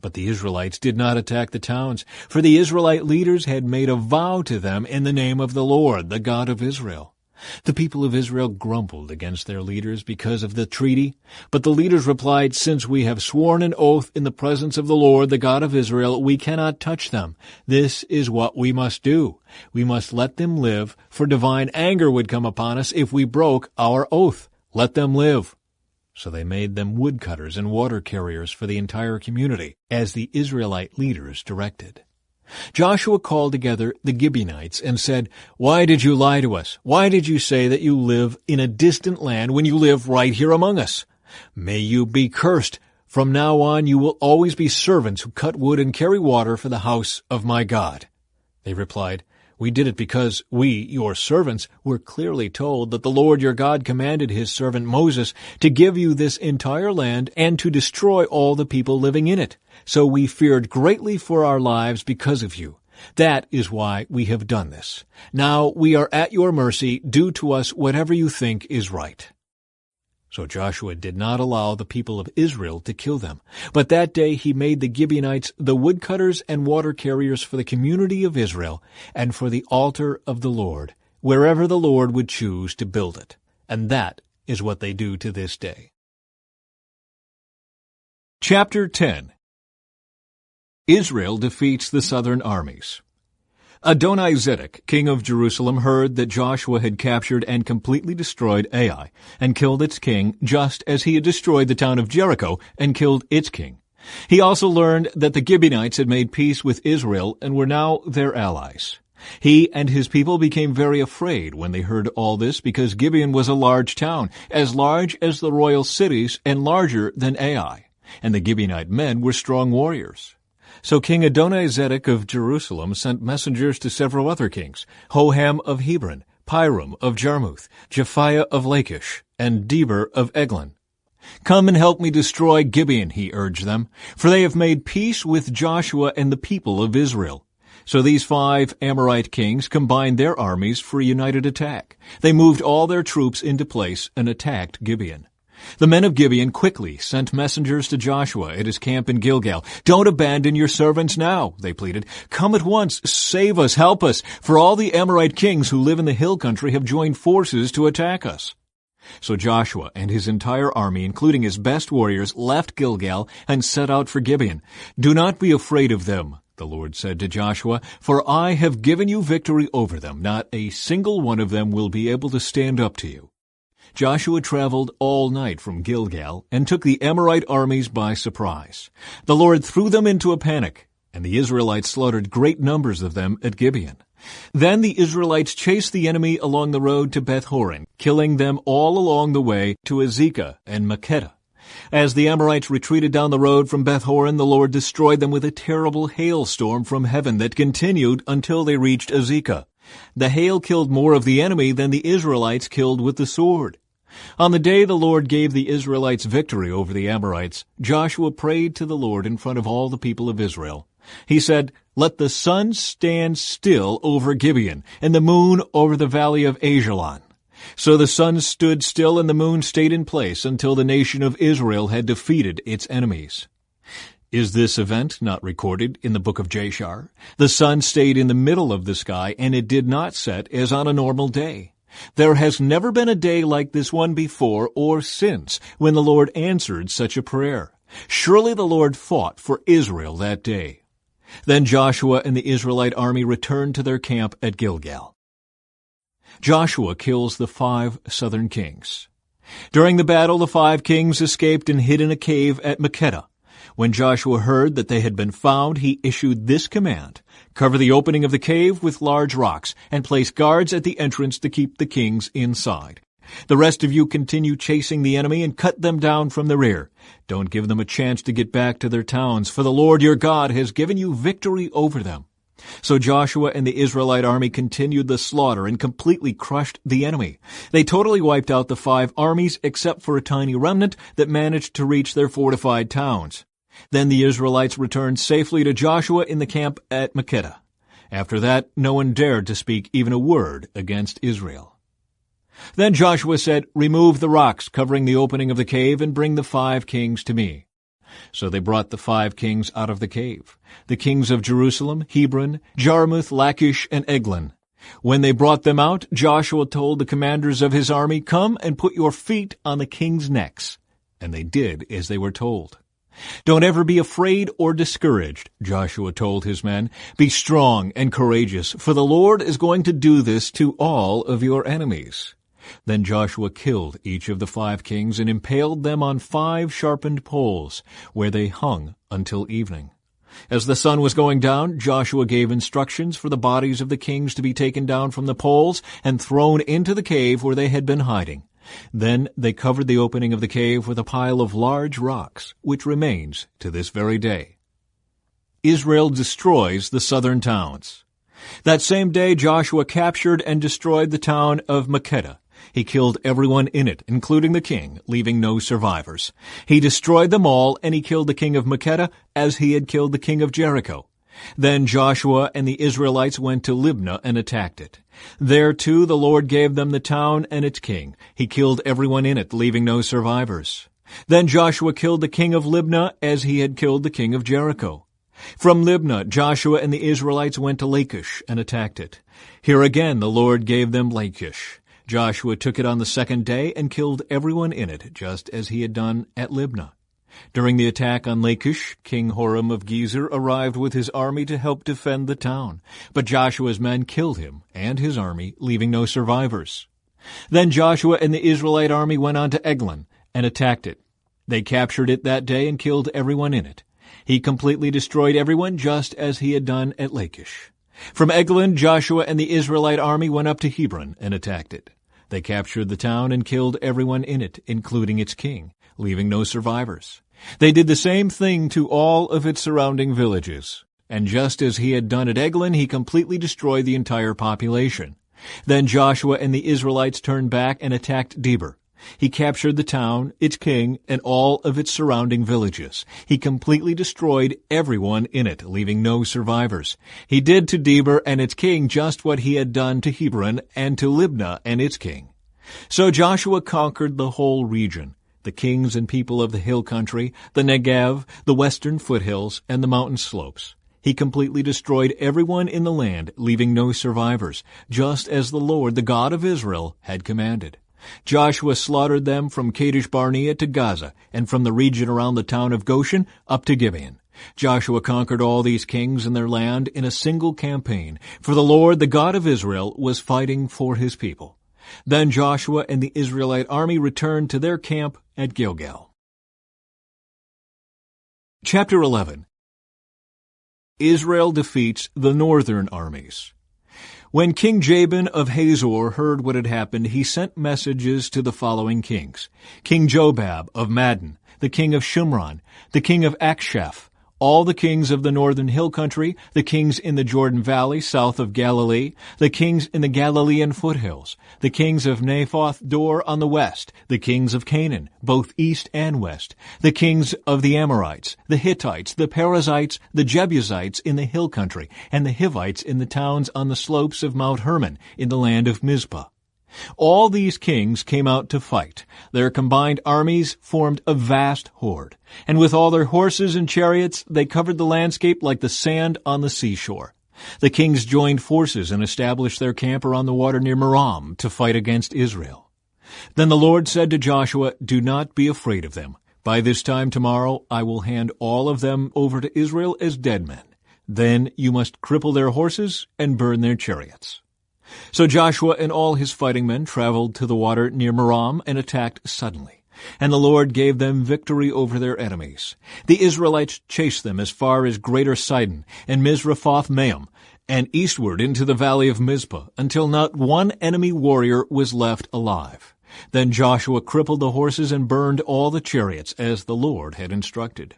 But the Israelites did not attack the towns, for the Israelite leaders had made a vow to them in the name of the Lord, the God of Israel. The people of Israel grumbled against their leaders because of the treaty, but the leaders replied, "Since we have sworn an oath in the presence of the Lord, the God of Israel, we cannot touch them. This is what we must do. We must let them live, for divine anger would come upon us if we broke our oath. Let them live." So they made them woodcutters and water carriers for the entire community, as the Israelite leaders directed. Joshua called together the Gibeonites and said, "Why did you lie to us? Why did you say that you live in a distant land when you live right here among us? May you be cursed. From now on you will always be servants who cut wood and carry water for the house of my God." They replied, "We did it because we, your servants, were clearly told that the Lord your God commanded his servant Moses to give you this entire land and to destroy all the people living in it. So we feared greatly for our lives because of you. That is why we have done this. Now we are at your mercy. Do to us whatever you think is right." So Joshua did not allow the people of Israel to kill them. But that day he made the Gibeonites the woodcutters and water carriers for the community of Israel and for the altar of the Lord, wherever the Lord would choose to build it. And that is what they do to this day. Chapter 10. Israel defeats the southern armies. Adonizedek, king of Jerusalem, heard that Joshua had captured and completely destroyed Ai and killed its king, just as he had destroyed the town of Jericho and killed its king. He also learned that the Gibeonites had made peace with Israel and were now their allies. He and his people became very afraid when they heard all this, because Gibeon was a large town, as large as the royal cities and larger than Ai, and the Gibeonite men were strong warriors. So King Adonizedek of Jerusalem sent messengers to several other kings, Hoham of Hebron, Piram of Jarmuth, Japhiah of Lachish, and Deber of Eglon. "Come and help me destroy Gibeon," he urged them, "for they have made peace with Joshua and the people of Israel." So these 5 Amorite kings combined their armies for a united attack. They moved all their troops into place and attacked Gibeon. The men of Gibeon quickly sent messengers to Joshua at his camp in Gilgal. "Don't abandon your servants now," they pleaded. "Come at once, save us, help us, for all the Amorite kings who live in the hill country have joined forces to attack us." So Joshua and his entire army, including his best warriors, left Gilgal and set out for Gibeon. "Do not be afraid of them," the Lord said to Joshua, "for I have given you victory over them. Not a single one of them will be able to stand up to you." Joshua traveled all night from Gilgal and took the Amorite armies by surprise. The Lord threw them into a panic, and the Israelites slaughtered great numbers of them at Gibeon. Then the Israelites chased the enemy along the road to Beth-horon, killing them all along the way to Azekah and Makkedah. As the Amorites retreated down the road from Beth-horon, the Lord destroyed them with a terrible hailstorm from heaven that continued until they reached Azekah. The hail killed more of the enemy than the Israelites killed with the sword. On the day the Lord gave the Israelites victory over the Amorites, Joshua prayed to the Lord in front of all the people of Israel. He said, "Let the sun stand still over Gibeon, and the moon over the valley of Ajalon." So the sun stood still and the moon stayed in place until the nation of Israel had defeated its enemies. Is this event not recorded in the book of Jashar? The sun stayed in the middle of the sky, and it did not set as on a normal day. There has never been a day like this one before or since when the Lord answered such a prayer. Surely the Lord fought for Israel that day. Then Joshua and the Israelite army returned to their camp at Gilgal. Joshua kills the 5 southern kings. During the battle, the 5 kings escaped and hid in a cave at Makkedah. When Joshua heard that they had been found, he issued this command: "Cover the opening of the cave with large rocks, and place guards at the entrance to keep the kings inside. The rest of you continue chasing the enemy and cut them down from the rear. Don't give them a chance to get back to their towns, for the Lord your God has given you victory over them." So Joshua and the Israelite army continued the slaughter and completely crushed the enemy. They totally wiped out the 5 armies except for a tiny remnant that managed to reach their fortified towns. Then the Israelites returned safely to Joshua in the camp at Makkedah. After that, no one dared to speak even a word against Israel. Then Joshua said, "Remove the rocks covering the opening of the cave and bring the 5 kings to me." So they brought the 5 kings out of the cave, the kings of Jerusalem, Hebron, Jarmuth, Lachish, and Eglon. When they brought them out, Joshua told the commanders of his army, "Come and put your feet on the kings' necks." And they did as they were told. "Don't ever be afraid or discouraged," Joshua told his men. "Be strong and courageous, for the Lord is going to do this to all of your enemies." Then Joshua killed each of the 5 kings and impaled them on 5 sharpened poles, where they hung until evening. As the sun was going down, Joshua gave instructions for the bodies of the kings to be taken down from the poles and thrown into the cave where they had been hiding. Then they covered the opening of the cave with a pile of large rocks, which remains to this very day. Israel destroys the southern towns. That same day Joshua captured and destroyed the town of Makkedah. He killed everyone in it, including the king, leaving no survivors. He destroyed them all, and he killed the king of Makkedah as he had killed the king of Jericho. Then Joshua and the Israelites went to Libnah and attacked it. There, too, the Lord gave them the town and its king. He killed everyone in it, leaving no survivors. Then Joshua killed the king of Libnah as he had killed the king of Jericho. From Libnah, Joshua and the Israelites went to Lachish and attacked it. Here again the Lord gave them Lachish. Joshua took it on the 2nd day and killed everyone in it, just as he had done at Libnah. During the attack on Lachish, King Horam of Gezer arrived with his army to help defend the town. But Joshua's men killed him and his army, leaving no survivors. Then Joshua and the Israelite army went on to Eglon and attacked it. They captured it that day and killed everyone in it. He completely destroyed everyone, just as he had done at Lachish. From Eglon, Joshua and the Israelite army went up to Hebron and attacked it. They captured the town and killed everyone in it, including its king, leaving no survivors. They did the same thing to all of its surrounding villages. And just as he had done at Eglon, he completely destroyed the entire population. Then Joshua and the Israelites turned back and attacked Debir. He captured the town, its king, and all of its surrounding villages. He completely destroyed everyone in it, leaving no survivors. He did to Debir and its king just what he had done to Hebron and to Libnah and its king. So Joshua conquered the whole region. the kings and people of the hill country, the Negev, the western foothills, and the mountain slopes. He completely destroyed everyone in the land, leaving no survivors, just as the Lord, the God of Israel, had commanded. Joshua slaughtered them from Kadesh Barnea to Gaza, and from the region around the town of Goshen up to Gibeon. Joshua conquered all these kings and their land in a single campaign, for the Lord, the God of Israel, was fighting for his people. Then Joshua and the Israelite army returned to their camp at Gilgal. Chapter 11. Israel defeats the northern armies. When King Jabin of Hazor heard what had happened, he sent messages to the following kings: King Jobab of Madon, the king of Shimron, the king of Akshaph, all the kings of the northern hill country, the kings in the Jordan Valley south of Galilee, the kings in the Galilean foothills, the kings of Naphoth Dor on the west, the kings of Canaan, both east and west, the kings of the Amorites, the Hittites, the Perizzites, the Jebusites in the hill country, and the Hivites in the towns on the slopes of Mount Hermon in the land of Mizpah. All these kings came out to fight. Their combined armies formed a vast horde, and with all their horses and chariots they covered the landscape like the sand on the seashore. The kings joined forces and established their camp around the water near Merom to fight against Israel. Then the Lord said to Joshua, "Do not be afraid of them. By this time tomorrow I will hand all of them over to Israel as dead men. Then you must cripple their horses and burn their chariots." So Joshua and all his fighting men traveled to the water near Merom and attacked suddenly. And the Lord gave them victory over their enemies. The Israelites chased them as far as Greater Sidon and Mizrephoth-Maim, and eastward into the valley of Mizpah, until not one enemy warrior was left alive. Then Joshua crippled the horses and burned all the chariots, as the Lord had instructed.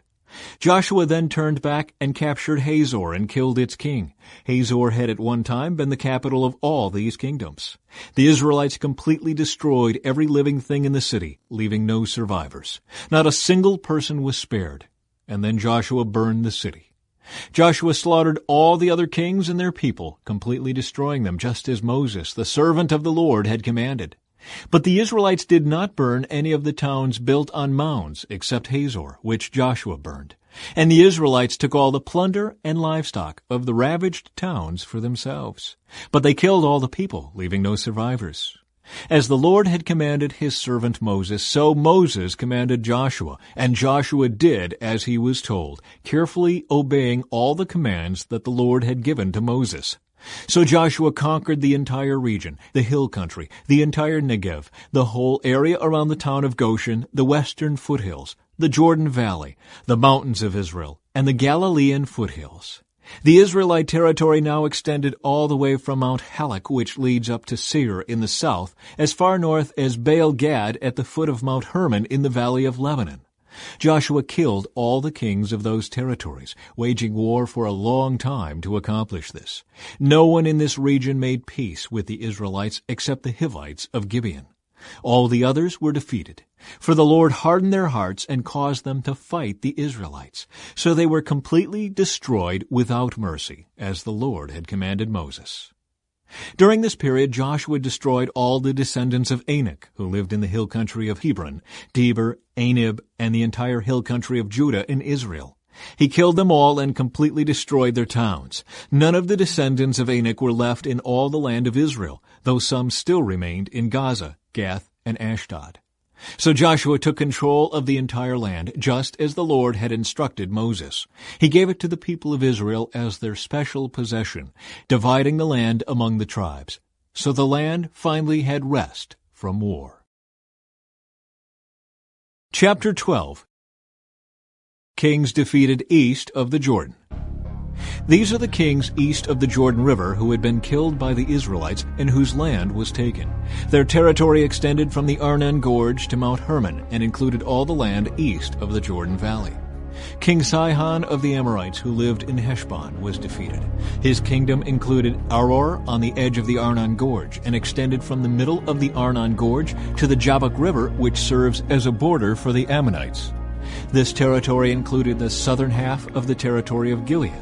Joshua then turned back and captured Hazor and killed its king. Hazor had at one time been the capital of all these kingdoms. The Israelites completely destroyed every living thing in the city, leaving no survivors. Not a single person was spared. And then Joshua burned the city. Joshua slaughtered all the other kings and their people, completely destroying them, just as Moses, the servant of the Lord, had commanded. But the Israelites did not burn any of the towns built on mounds, except Hazor, which Joshua burned. And the Israelites took all the plunder and livestock of the ravaged towns for themselves. But they killed all the people, leaving no survivors. As the Lord had commanded his servant Moses, so Moses commanded Joshua, and Joshua did as he was told, carefully obeying all the commands that the Lord had given to Moses. So Joshua conquered the entire region, the hill country, the entire Negev, the whole area around the town of Goshen, the western foothills, the Jordan Valley, the mountains of Israel, and the Galilean foothills. The Israelite territory now extended all the way from Mount Halak, which leads up to Seir in the south, as far north as Baal-Gad at the foot of Mount Hermon in the valley of Lebanon. Joshua killed all the kings of those territories, waging war for a long time to accomplish this. No one in this region made peace with the Israelites except the Hivites of Gibeon. All the others were defeated, for the Lord hardened their hearts and caused them to fight the Israelites. So they were completely destroyed without mercy, as the Lord had commanded Moses. During this period, Joshua destroyed all the descendants of Anak, who lived in the hill country of Hebron, Deber, Anib, and the entire hill country of Judah in Israel. He killed them all and completely destroyed their towns. None of the descendants of Anak were left in all the land of Israel, though some still remained in Gaza, Gath, and Ashdod. So Joshua took control of the entire land, just as the Lord had instructed Moses. He gave it to the people of Israel as their special possession, dividing the land among the tribes. So the land finally had rest from war. Chapter 12. Kings defeated east of the Jordan. These are the kings east of the Jordan River who had been killed by the Israelites and whose land was taken. Their territory extended from the Arnon Gorge to Mount Hermon and included all the land east of the Jordan Valley. King Sihon of the Amorites, who lived in Heshbon, was defeated. His kingdom included Aroer on the edge of the Arnon Gorge and extended from the middle of the Arnon Gorge to the Jabbok River, which serves as a border for the Ammonites. This territory included the southern half of the territory of Gilead.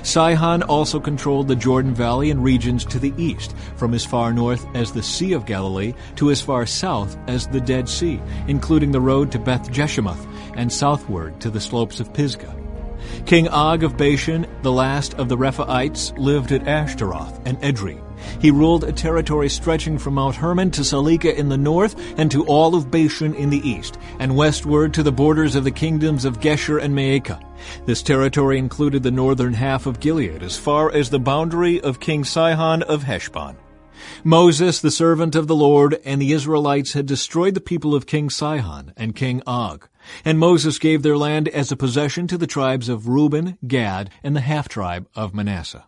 Sihon also controlled the Jordan Valley and regions to the east, from as far north as the Sea of Galilee to as far south as the Dead Sea, including the road to Beth Jeshimoth and southward to the slopes of Pisgah. King Og of Bashan, the last of the Rephaites, lived at Ashtaroth and Edrei. He ruled a territory stretching from Mount Hermon to Salekah in the north and to all of Bashan in the east, and westward to the borders of the kingdoms of Geshur and Maacah. This territory included the northern half of Gilead as far as the boundary of King Sihon of Heshbon. Moses, the servant of the Lord, and the Israelites had destroyed the people of King Sihon and King Og. And Moses gave their land as a possession to the tribes of Reuben, Gad, and the half-tribe of Manasseh.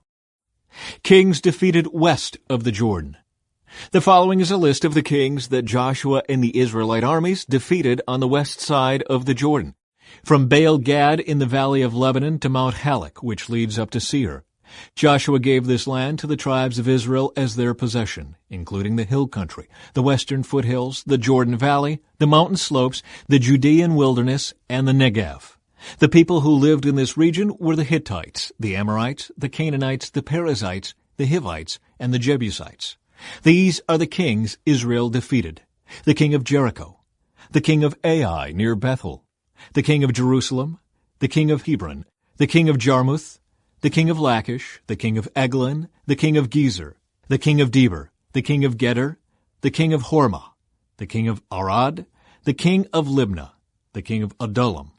Kings defeated west of the Jordan. The following is a list of the kings that Joshua and the Israelite armies defeated on the west side of the Jordan, from Baal-Gad in the valley of Lebanon to Mount Halak, which leads up to Seir. Joshua gave this land to the tribes of Israel as their possession, including the hill country, the western foothills, the Jordan Valley, the mountain slopes, the Judean wilderness, and the Negev. The people who lived in this region were the Hittites, the Amorites, the Canaanites, the Perizzites, the Hivites, and the Jebusites. These are the kings Israel defeated: the king of Jericho, the king of Ai near Bethel, the king of Jerusalem, the king of Hebron, the king of Jarmuth, the king of Lachish, the king of Eglon, the king of Gezer, the king of Deber, the king of Geder, the king of Hormah, the king of Arad, the king of Libnah, the king of Adullam,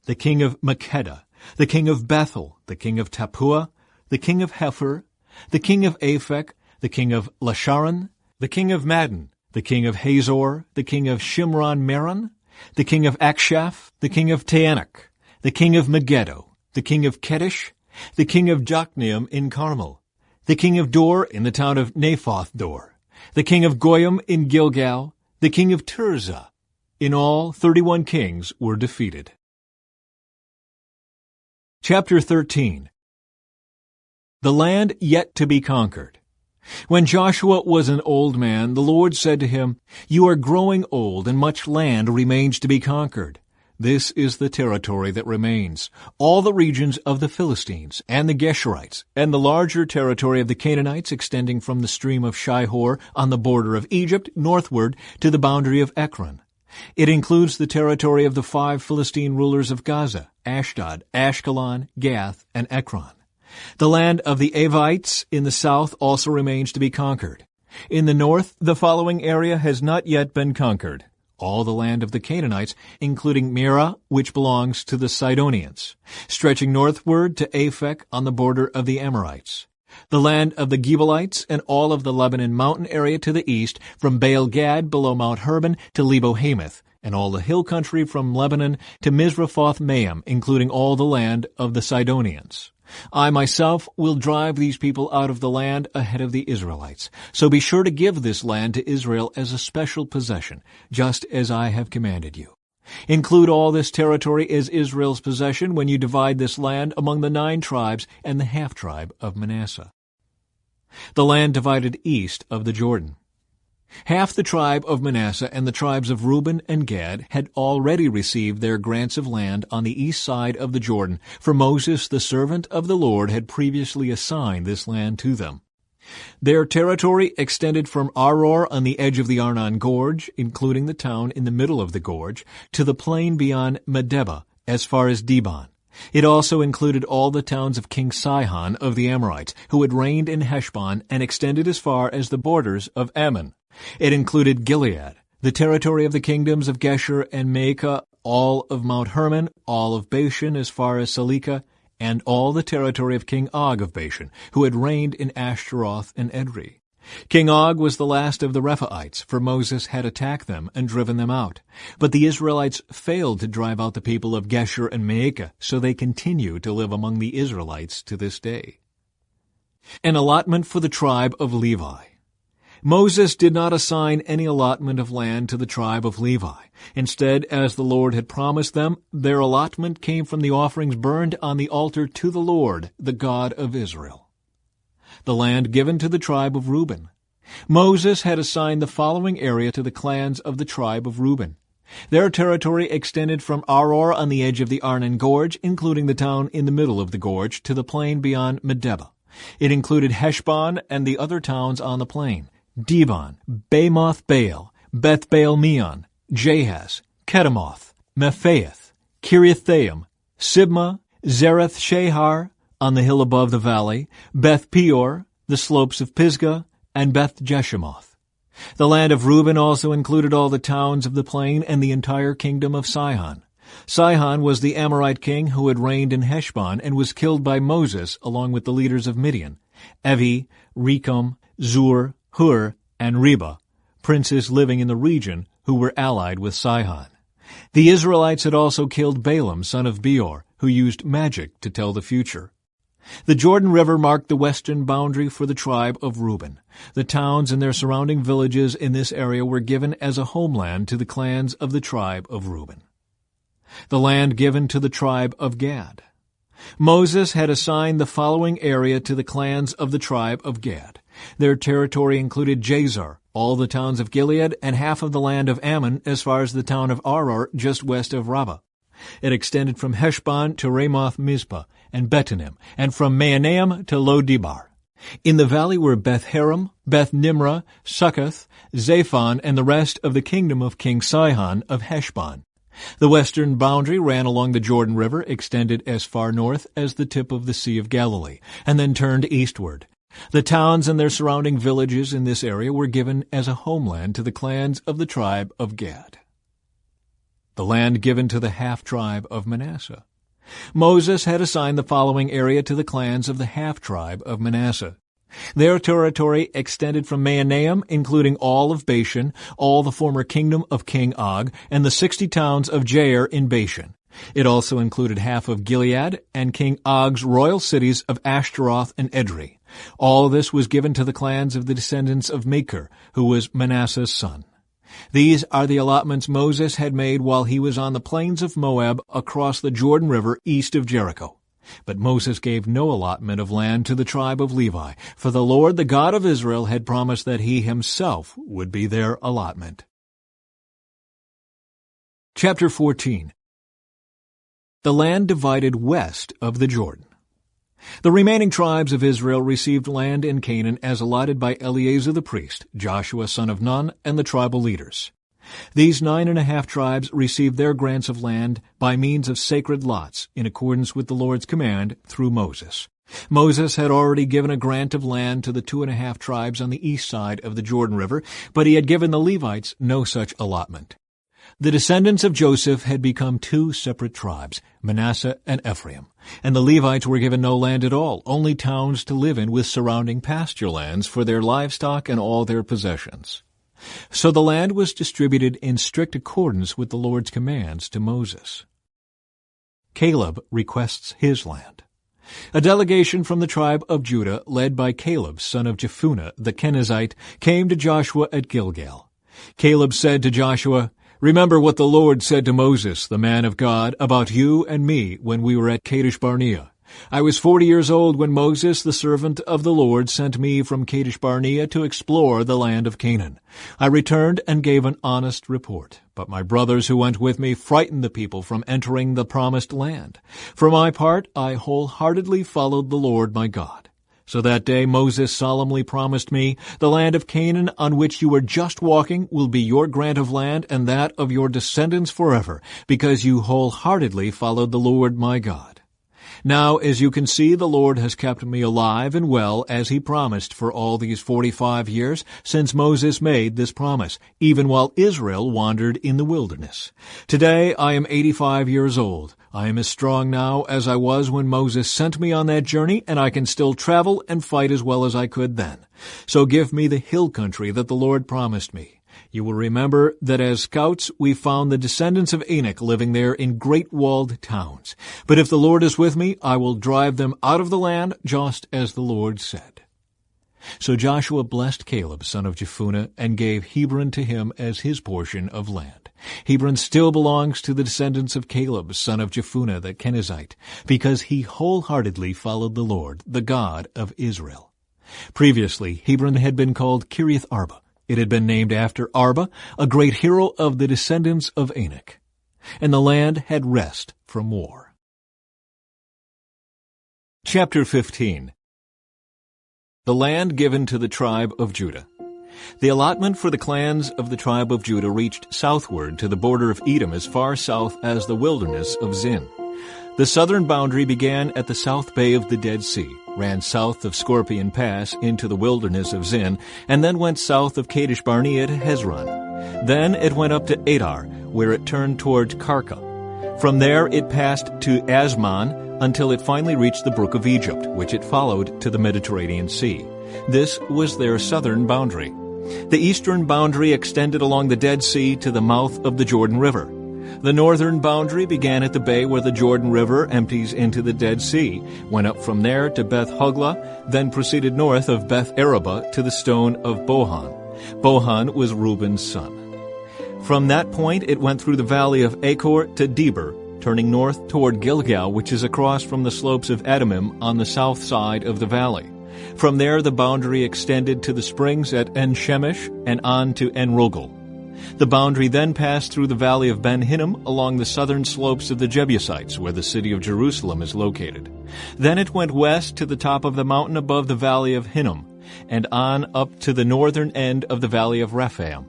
the king of Makkedah, the king of Bethel, the king of Tappuah, the king of Hepher, the king of Aphek, the king of Lasharon, the king of Madon, the king of Hazor, the king of Shimron-Meron, the king of Akshaph, the king of Taanach, the king of Megiddo, the king of Kedesh, the king of Jokneam in Carmel, the king of Dor in the town of Naphoth Dor, the king of Goyim in Gilgal, the king of Tirzah. In all, 31 kings were defeated. Chapter 13. The land yet to be conquered. When Joshua was an old man, the Lord said to him, "You are growing old, and much land remains to be conquered. This is the territory that remains, all the regions of the Philistines and the Geshurites, and the larger territory of the Canaanites extending from the stream of Shihor on the border of Egypt northward to the boundary of Ekron. It includes the territory of the 5 Philistine rulers of Gaza, Ashdod, Ashkelon, Gath, and Ekron. The land of the Avites in the south also remains to be conquered. In the north, the following area has not yet been conquered: all the land of the Canaanites, including Mearah, which belongs to the Sidonians, stretching northward to Aphek on the border of the Amorites. The land of the Gebalites and all of the Lebanon mountain area to the east, from Baal-Gad below Mount Hermon to Lebo-Hamath, and all the hill country from Lebanon to Misrephoth-Maim, including all the land of the Sidonians. I myself will drive these people out of the land ahead of the Israelites. So be sure to give this land to Israel as a special possession, just as I have commanded you. Include all this territory as Israel's possession when you divide this land among the 9 tribes and the half-tribe of Manasseh." The land divided east of the Jordan. Half the tribe of Manasseh and the tribes of Reuben and Gad had already received their grants of land on the east side of the Jordan, for Moses, the servant of the Lord, had previously assigned this land to them. Their territory extended from Aror on the edge of the Arnon Gorge, including the town in the middle of the gorge, to the plain beyond Medeba, as far as Dibon. It also included all the towns of King Sihon of the Amorites, who had reigned in Heshbon, and extended as far as the borders of Ammon. It included Gilead, the territory of the kingdoms of Geshur and Maacah, all of Mount Hermon, all of Bashan as far as Salekah, and all the territory of King Og of Bashan, who had reigned in Ashtaroth and Edrei. King Og was the last of the Rephaites, for Moses had attacked them and driven them out. But the Israelites failed to drive out the people of Geshur and Maacah, so they continue to live among the Israelites to this day. An allotment for the tribe of Levi. Moses did not assign any allotment of land to the tribe of Levi. Instead, as the Lord had promised them, their allotment came from the offerings burned on the altar to the Lord, the God of Israel. The land given to the tribe of Reuben. Moses had assigned the following area to the clans of the tribe of Reuben: Their territory extended from Aroer on the edge of the Arnon Gorge, including the town in the middle of the gorge, to the plain beyond Medeba. It included Heshbon and the other towns on the plain, Dibon, Bamoth Baal, Beth Baal Meon, Jahaz, Kedemoth, Mephaath, Kiriathaim, Sibmah, Zereth Shahar, on the hill above the valley, Beth Peor, the slopes of Pisgah, and Beth Jeshimoth. The land of Reuben also included all the towns of the plain and the entire kingdom of Sihon. Sihon was the Amorite king who had reigned in Heshbon and was killed by Moses along with the leaders of Midian, Evi, Rekem, Zur, Hur, and Reba, princes living in the region who were allied with Sihon. The Israelites had also killed Balaam, son of Beor, who used magic to tell the future. The Jordan River marked the western boundary for the tribe of Reuben. The towns and their surrounding villages in this area were given as a homeland to the clans of the tribe of Reuben. The land given to the tribe of Gad. Moses had assigned the following area to the clans of the tribe of Gad. Their territory included Jazer, all the towns of Gilead, and half of the land of Ammon as far as the town of Aroer just west of Rabbah. It extended from Heshbon to Ramoth Mizpah and Betonim, and from Mahanaim to Lo-debar. In the valley were Beth-Haram, Beth-Nimrah, Succoth, Zaphon, and the rest of the kingdom of King Sihon of Heshbon. The western boundary ran along the Jordan River, extended as far north as the tip of the Sea of Galilee, and then turned eastward. The towns and their surrounding villages in this area were given as a homeland to the clans of the tribe of Gad. The land given to the half-tribe of Manasseh. Moses had assigned the following area to the clans of the half-tribe of Manasseh. Their territory extended from Mahanaim, including all of Bashan, all the former kingdom of King Og, and the 60 towns of Jair in Bashan. It also included half of Gilead and King Og's royal cities of Ashtaroth and Edrei. All this was given to the clans of the descendants of Machir, who was Manasseh's son. These are the allotments Moses had made while he was on the plains of Moab across the Jordan River east of Jericho. But Moses gave no allotment of land to the tribe of Levi, for the Lord, the God of Israel, had promised that he himself would be their allotment. Chapter 14. The land divided west of the Jordan. The remaining tribes of Israel received land in Canaan as allotted by Eleazar the priest, Joshua son of Nun, and the tribal leaders. These 9.5 tribes received their grants of land by means of sacred lots, in accordance with the Lord's command through Moses. Moses had already given a grant of land to the 2.5 tribes on the east side of the Jordan River, but he had given the Levites no such allotment. The descendants of Joseph had become 2 separate tribes, Manasseh and Ephraim, and the Levites were given no land at all, only towns to live in with surrounding pasture lands for their livestock and all their possessions. So the land was distributed in strict accordance with the Lord's commands to Moses. Caleb requests his land. A delegation from the tribe of Judah, led by Caleb, son of Jephunneh the Kenizzite, came to Joshua at Gilgal. Caleb said to Joshua, "Remember what the Lord said to Moses, the man of God, about you and me when we were at Kadesh Barnea. I was 40 years old when Moses, the servant of the Lord, sent me from Kadesh Barnea to explore the land of Canaan. I returned and gave an honest report, but my brothers who went with me frightened the people from entering the promised land. For my part, I wholeheartedly followed the Lord my God. So that day Moses solemnly promised me, the land of Canaan on which you were just walking will be your grant of land and that of your descendants forever, because you wholeheartedly followed the Lord my God. Now, as you can see, the Lord has kept me alive and well as he promised for all these 45 years since Moses made this promise, even while Israel wandered in the wilderness. Today I am 85 years old. I am as strong now as I was when Moses sent me on that journey, and I can still travel and fight as well as I could then. So give me the hill country that the Lord promised me. You will remember that as scouts we found the descendants of Anak living there in great walled towns. But if the Lord is with me, I will drive them out of the land, just as the Lord said." So Joshua blessed Caleb, son of Jephunneh, and gave Hebron to him as his portion of land. Hebron still belongs to the descendants of Caleb, son of Jephunneh the Kenizzite, because he wholeheartedly followed the Lord, the God of Israel. Previously, Hebron had been called Kiriath Arba. It had been named after Arba, a great hero of the descendants of Anak. And the land had rest from war. Chapter 15. The land given to the tribe of Judah. The allotment for the clans of the tribe of Judah reached southward to the border of Edom as far south as the wilderness of Zin. The southern boundary began at the south bay of the Dead Sea, ran south of Scorpion Pass into the wilderness of Zin, and then went south of Kadesh Barnea to Hezron. Then it went up to Adar, where it turned toward Karka. From there it passed to Asmon until it finally reached the brook of Egypt, which it followed to the Mediterranean Sea. This was their southern boundary. The eastern boundary extended along the Dead Sea to the mouth of the Jordan River. The northern boundary began at the bay where the Jordan River empties into the Dead Sea, went up from there to Beth Hoglah, then proceeded north of Beth Araba to the stone of Bohan. Bohan was Reuben's son. From that point it went through the valley of Achor to Deber, turning north toward Gilgal, which is across from the slopes of Adumim on the south side of the valley. From there the boundary extended to the springs at En-Shemesh and on to En-Rogel. The boundary then passed through the valley of Ben-Hinnom along the southern slopes of the Jebusites, where the city of Jerusalem is located. Then it went west to the top of the mountain above the valley of Hinnom, and on up to the northern end of the valley of Rephaim.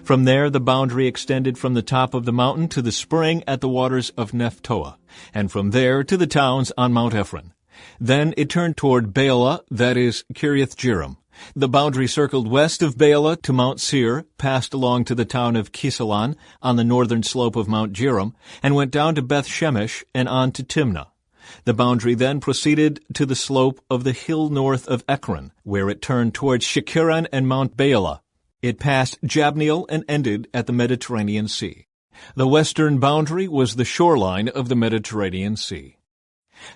From there the boundary extended from the top of the mountain to the spring at the waters of Nephtoah, and from there to the towns on Mount Ephron. Then it turned toward Baalah, that is, Kiriath-Jearim. The boundary circled west of Baalah to Mount Seir, passed along to the town of Kisalon on the northern slope of Mount Jearim, and went down to Beth-Shemesh and on to Timnah. The boundary then proceeded to the slope of the hill north of Ekron, where it turned towards Shikkeron and Mount Baalah. It passed Jabneel and ended at the Mediterranean Sea. The western boundary was the shoreline of the Mediterranean Sea.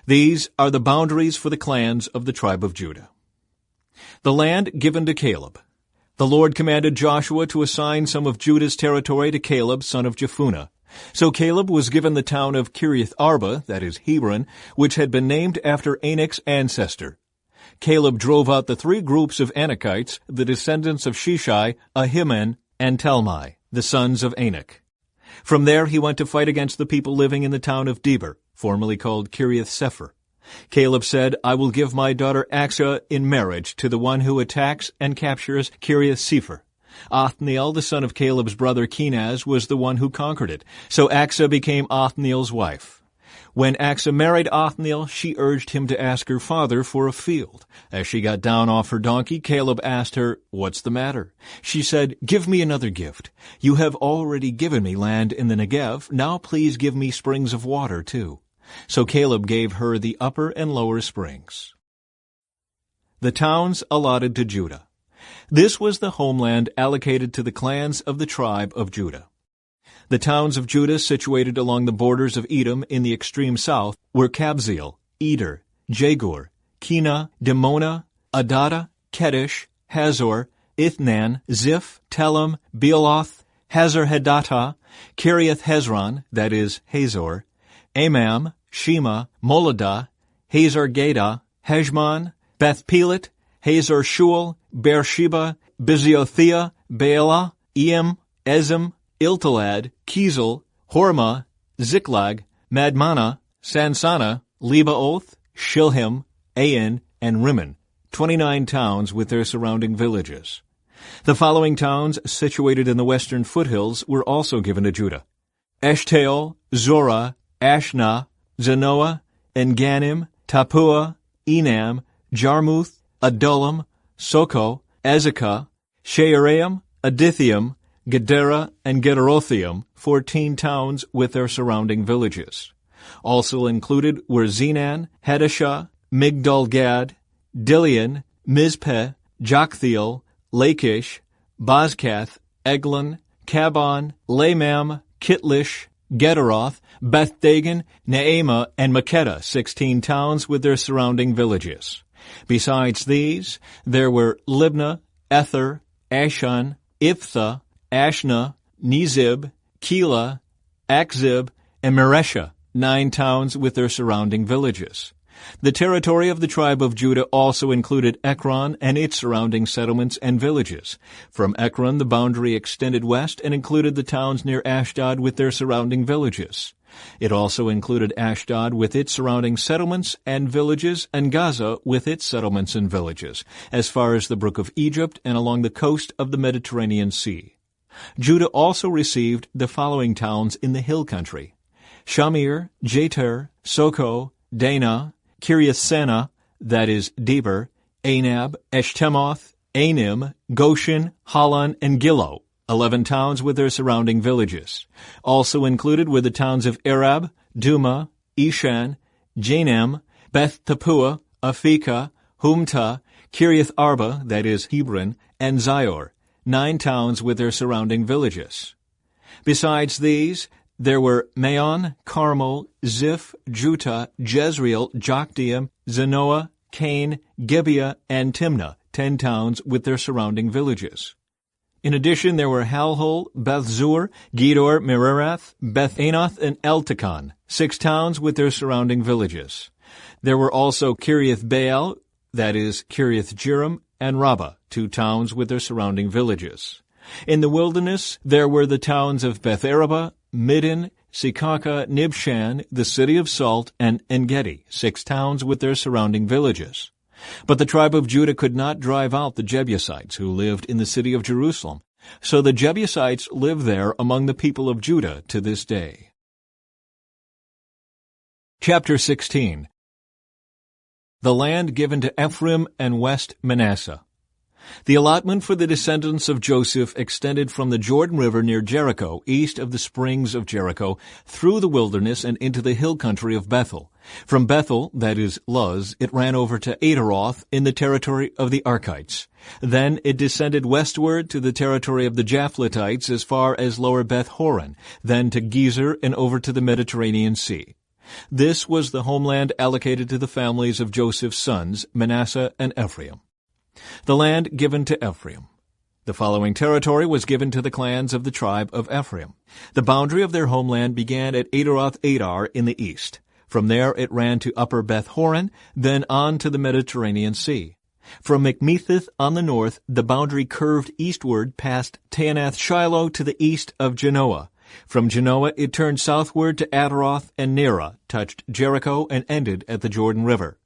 These are the boundaries for the clans of the tribe of Judah. The land given to Caleb. The Lord commanded Joshua to assign some of Judah's territory to Caleb, son of Jephunneh. So Caleb was given the town of Kiriath Arba, that is Hebron, which had been named after Anak's ancestor. Caleb drove out the three groups of Anakites, the descendants of Sheshai, Ahiman, and Talmai, the sons of Anak. From there he went to fight against the people living in the town of Deber, formerly called Kiriath-Sepher. Caleb said, I will give my daughter Achsah in marriage to the one who attacks and captures Kiriath-Sepher. Othniel, the son of Caleb's brother Kenaz, was the one who conquered it, so Achsah became Othniel's wife. When Achsah married Othniel, she urged him to ask her father for a field. As she got down off her donkey, Caleb asked her, What's the matter? She said, Give me another gift. You have already given me land in the Negev. Now please give me springs of water, too. So Caleb gave her the upper and lower springs. The towns allotted to Judah. This was the homeland allocated to the clans of the tribe of Judah. The towns of Judah situated along the borders of Edom in the extreme south were Kabzeel, Eder, Jagur, Kena, Dimona, Adada, Kedesh, Hazor, Ithnan, Ziph, Telem, Bealoth, Hazar-Hadattah, Kiriath Hezron, that is, Hazor, Amam, Shema, Moladah, Hazar-Gadah, Heshmon, Beth-Pelet, Hazar-Shual, Beersheba, Biziothea, Baalah, Eam, Ezem, Iltalad, Kizel, Hormah, Ziklag, Madmannah, Sansannah, Lebaoth, Shilhim, Ain, and Rimmon, 29 towns with their surrounding villages. The following towns situated in the western foothills were also given to Judah: Eshtaol, Zorah, Ashna, Zanoah, En-Ganim, Tappuah, Enam, Jarmuth, Adullam, Soko, Azekah, Shearaim, Adithium, Gedera, and Gederothium, 14 towns with their surrounding villages. Also included were Zenan, Hadashah, Migdal-Gad, Dilian, Mizpeh, Joktheel, Lachish, Bozkath, Eglon, Kabon, Lamam, Kitlish, Gederoth, Beth-Dagon, Naamah, and Makkedah, 16 towns with their surrounding villages. Besides these, there were Libnah, Ether, Ashan, Iphtha, Ashna, Nizib, Keilah, Akzib, and Mareshah, 9 towns with their surrounding villages. The territory of the tribe of Judah also included Ekron and its surrounding settlements and villages. From Ekron, the boundary extended west and included the towns near Ashdod with their surrounding villages. It also included Ashdod with its surrounding settlements and villages, and Gaza with its settlements and villages, as far as the brook of Egypt and along the coast of the Mediterranean Sea. Judah also received the following towns in the hill country: Shamir, Jatir, Soko, Dana, Kiriath-Sena, that is, Deber, Anab, Eshtemoth, Anim, Goshen, Halan, and Gilo, 11 towns with their surrounding villages. Also included were the towns of Arab, Duma, Ishan, Janem, Beth Tappuah, Aphekah, Humta, Kiriath Arba, that is, Hebron, and Zior, 9 towns with their surrounding villages. Besides these, there were Maon, Carmel, Ziph, Juttah, Jezreel, Jokdeam, Zanoah, Cain, Gibeah, and Timnah, 10 towns with their surrounding villages. In addition, there were Halhul, Beth-zur, Gedor, Merarath, Beth-Anath, and Eltekon, 6 towns with their surrounding villages. There were also Kiriath-Baal, that is, Kiriath-Jearim, and Rabbah, 2 towns with their surrounding villages. In the wilderness, there were the towns of Beth-Araba, Middin, Sekaka, Nibshan, the city of Salt, and En-Gedi, 6 towns with their surrounding villages. But the tribe of Judah could not drive out the Jebusites who lived in the city of Jerusalem, so the Jebusites live there among the people of Judah to this day. Chapter 16. The land given to Ephraim and West Manasseh. The allotment for the descendants of Joseph extended from the Jordan River near Jericho, east of the springs of Jericho, through the wilderness and into the hill country of Bethel. From Bethel, that is, Luz, it ran over to Ataroth in the territory of the Archites. Then it descended westward to the territory of the Japhletites as far as lower Beth Horon, then to Gezer and over to the Mediterranean Sea. This was the homeland allocated to the families of Joseph's sons, Manasseh and Ephraim. The land given to Ephraim. The following territory was given to the clans of the tribe of Ephraim. The boundary of their homeland began at Ataroth Adar in the east. From there it ran to upper Beth Horon, then on to the Mediterranean Sea. From Mikmethith on the north, the boundary curved eastward past Taanath Shiloh to the east of Genoa. From Genoa it turned southward to Ataroth and Nerah, touched Jericho, and ended at the Jordan River.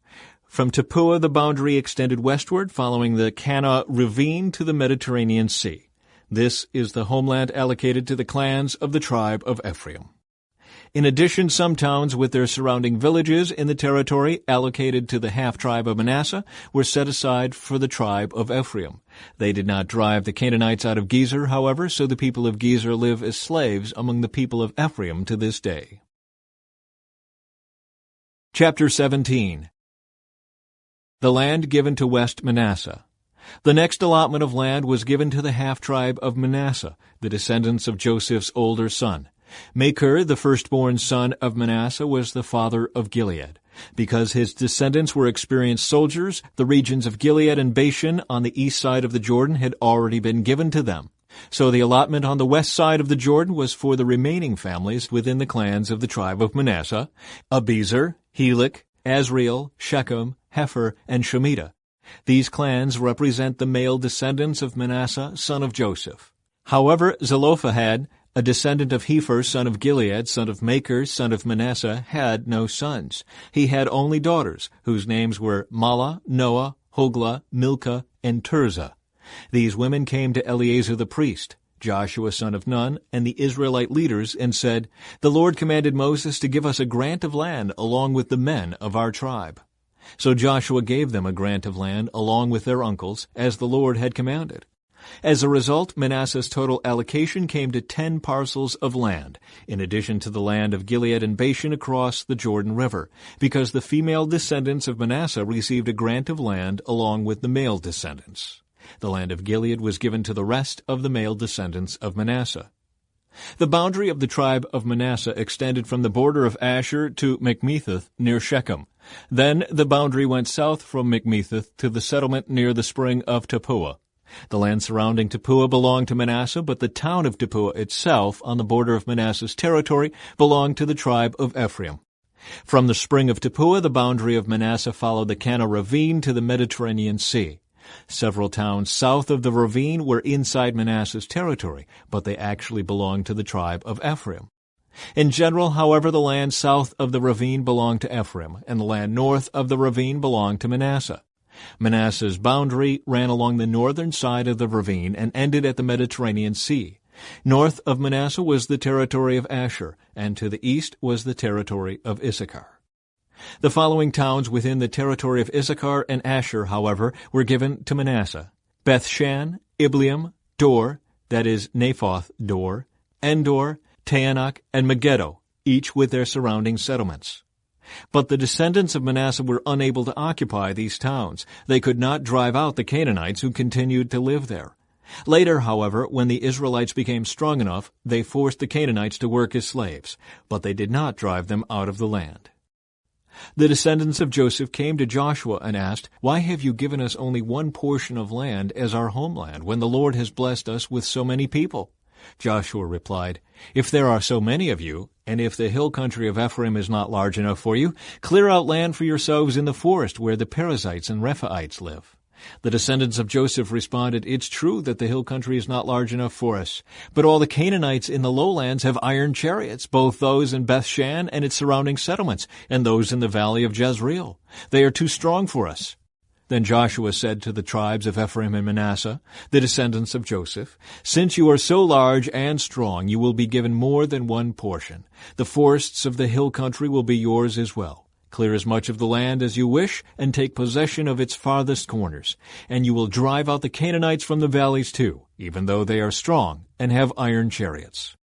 From Tappuah the boundary extended westward, following the Kana ravine to the Mediterranean Sea. This is the homeland allocated to the clans of the tribe of Ephraim. In addition, some towns with their surrounding villages in the territory allocated to the half-tribe of Manasseh were set aside for the tribe of Ephraim. They did not drive the Canaanites out of Gezer, however, so the people of Gezer live as slaves among the people of Ephraim to this day. Chapter 17. The land given to West Manasseh. The next allotment of land was given to the half-tribe of Manasseh, the descendants of Joseph's older son. Machir, the firstborn son of Manasseh, was the father of Gilead. Because his descendants were experienced soldiers, the regions of Gilead and Bashan on the east side of the Jordan had already been given to them. So the allotment on the west side of the Jordan was for the remaining families within the clans of the tribe of Manasseh: Abiezer, Helek, Asriel, Shechem, Hepher, and Shemitah. These clans represent the male descendants of Manasseh, son of Joseph. However, Zelophehad, a descendant of Hepher, son of Gilead, son of Machir, son of Manasseh, had no sons. He had only daughters, whose names were Mahlah, Noah, Hoglah, Milcah, and Tirzah. These women came to Eleazar the priest, Joshua son of Nun, and the Israelite leaders, and said, "The Lord commanded Moses to give us a grant of land along with the men of our tribe." So Joshua gave them a grant of land along with their uncles, as the Lord had commanded. As a result, Manasseh's total allocation came to 10 parcels of land, in addition to the land of Gilead and Bashan across the Jordan River, because the female descendants of Manasseh received a grant of land along with the male descendants. The land of Gilead was given to the rest of the male descendants of Manasseh. The boundary of the tribe of Manasseh extended from the border of Asher to Mikmethith near Shechem. Then the boundary went south from Mikmethith to the settlement near the spring of Tappuah. The land surrounding Tappuah belonged to Manasseh, but the town of Tappuah itself, on the border of Manasseh's territory, belonged to the tribe of Ephraim. From the spring of Tappuah, the boundary of Manasseh followed the Kana ravine to the Mediterranean Sea. Several towns south of the ravine were inside Manasseh's territory, but they actually belonged to the tribe of Ephraim. In general, however, the land south of the ravine belonged to Ephraim, and the land north of the ravine belonged to Manasseh. Manasseh's boundary ran along the northern side of the ravine and ended at the Mediterranean Sea. North of Manasseh was the territory of Asher, and to the east was the territory of Issachar. The following towns within the territory of Issachar and Asher, however, were given to Manasseh: Bethshan, Ibleam, Dor, that is, Naphoth Dor, Endor, Taanach, and Megiddo, each with their surrounding settlements. But the descendants of Manasseh were unable to occupy these towns. They could not drive out the Canaanites who continued to live there. Later, however, when the Israelites became strong enough, they forced the Canaanites to work as slaves, but they did not drive them out of the land. The descendants of Joseph came to Joshua and asked, "Why have you given us only one portion of land as our homeland, when the Lord has blessed us with so many people?" Joshua replied, "If there are so many of you, and if the hill country of Ephraim is not large enough for you, clear out land for yourselves in the forest where the Perizzites and Rephaites live." The descendants of Joseph responded, "It's true that the hill country is not large enough for us, but all the Canaanites in the lowlands have iron chariots, both those in Bethshan and its surrounding settlements, and those in the valley of Jezreel. They are too strong for us." Then Joshua said to the tribes of Ephraim and Manasseh, the descendants of Joseph, "Since you are so large and strong, you will be given more than one portion. The forests of the hill country will be yours as well. Clear as much of the land as you wish, and take possession of its farthest corners. And you will drive out the Canaanites from the valleys too, even though they are strong and have iron chariots."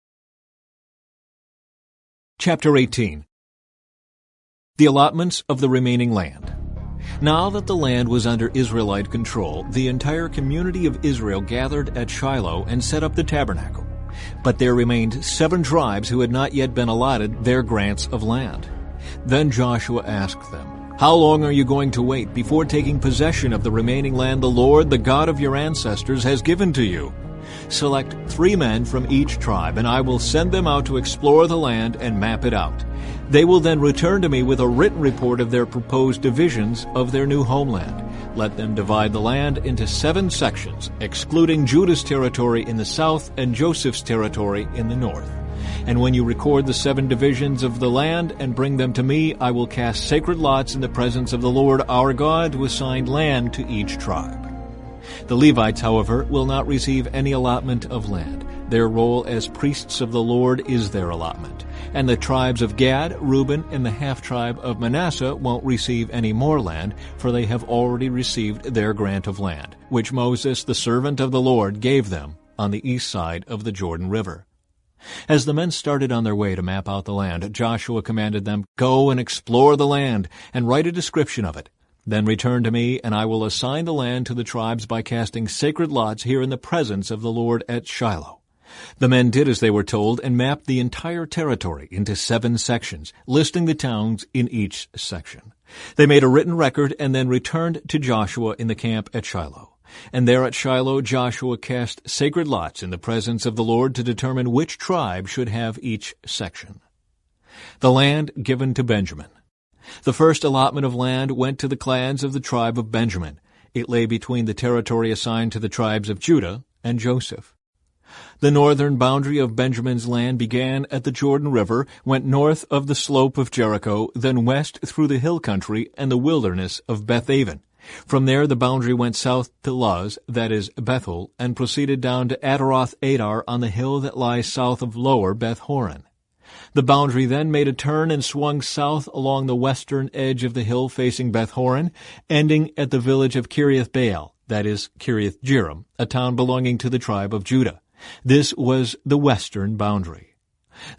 Chapter 18. The allotments of the remaining land. Now that the land was under Israelite control, the entire community of Israel gathered at Shiloh and set up the tabernacle. But there remained 7 tribes who had not yet been allotted their grants of land. Then Joshua asked them, "How long are you going to wait before taking possession of the remaining land the Lord, the God of your ancestors, has given to you? Select 3 men from each tribe, and I will send them out to explore the land and map it out. They will then return to me with a written report of their proposed divisions of their new homeland. Let them divide the land into 7 sections, excluding Judah's territory in the south and Joseph's territory in the north. And when you record the 7 divisions of the land and bring them to me, I will cast sacred lots in the presence of the Lord our God to assign land to each tribe." The Levites, however, will not receive any allotment of land. Their role as priests of the Lord is their allotment. And the tribes of Gad, Reuben, and the half-tribe of Manasseh won't receive any more land, for they have already received their grant of land, which Moses, the servant of the Lord, gave them on the east side of the Jordan River. As the men started on their way to map out the land, Joshua commanded them, "Go and explore the land, and write a description of it. Then return to me, and I will assign the land to the tribes by casting sacred lots here in the presence of the Lord at Shiloh." The men did as they were told and mapped the entire territory into 7 sections, listing the towns in each section. They made a written record and then returned to Joshua in the camp at Shiloh. And there at Shiloh Joshua cast sacred lots in the presence of the Lord to determine which tribe should have each section. The land given to Benjamin. The first allotment of land went to the clans of the tribe of Benjamin. It lay between the territory assigned to the tribes of Judah and Joseph. The northern boundary of Benjamin's land began at the Jordan River, went north of the slope of Jericho, then west through the hill country and the wilderness of Beth-aven. From there the boundary went south to Luz, that is, Bethel, and proceeded down to Ataroth Adar on the hill that lies south of lower Beth-horon. The boundary then made a turn and swung south along the western edge of the hill facing Beth-horon, ending at the village of Kiriath-baal, that is, Kiriath-jearim, a town belonging to the tribe of Judah. This was the western boundary.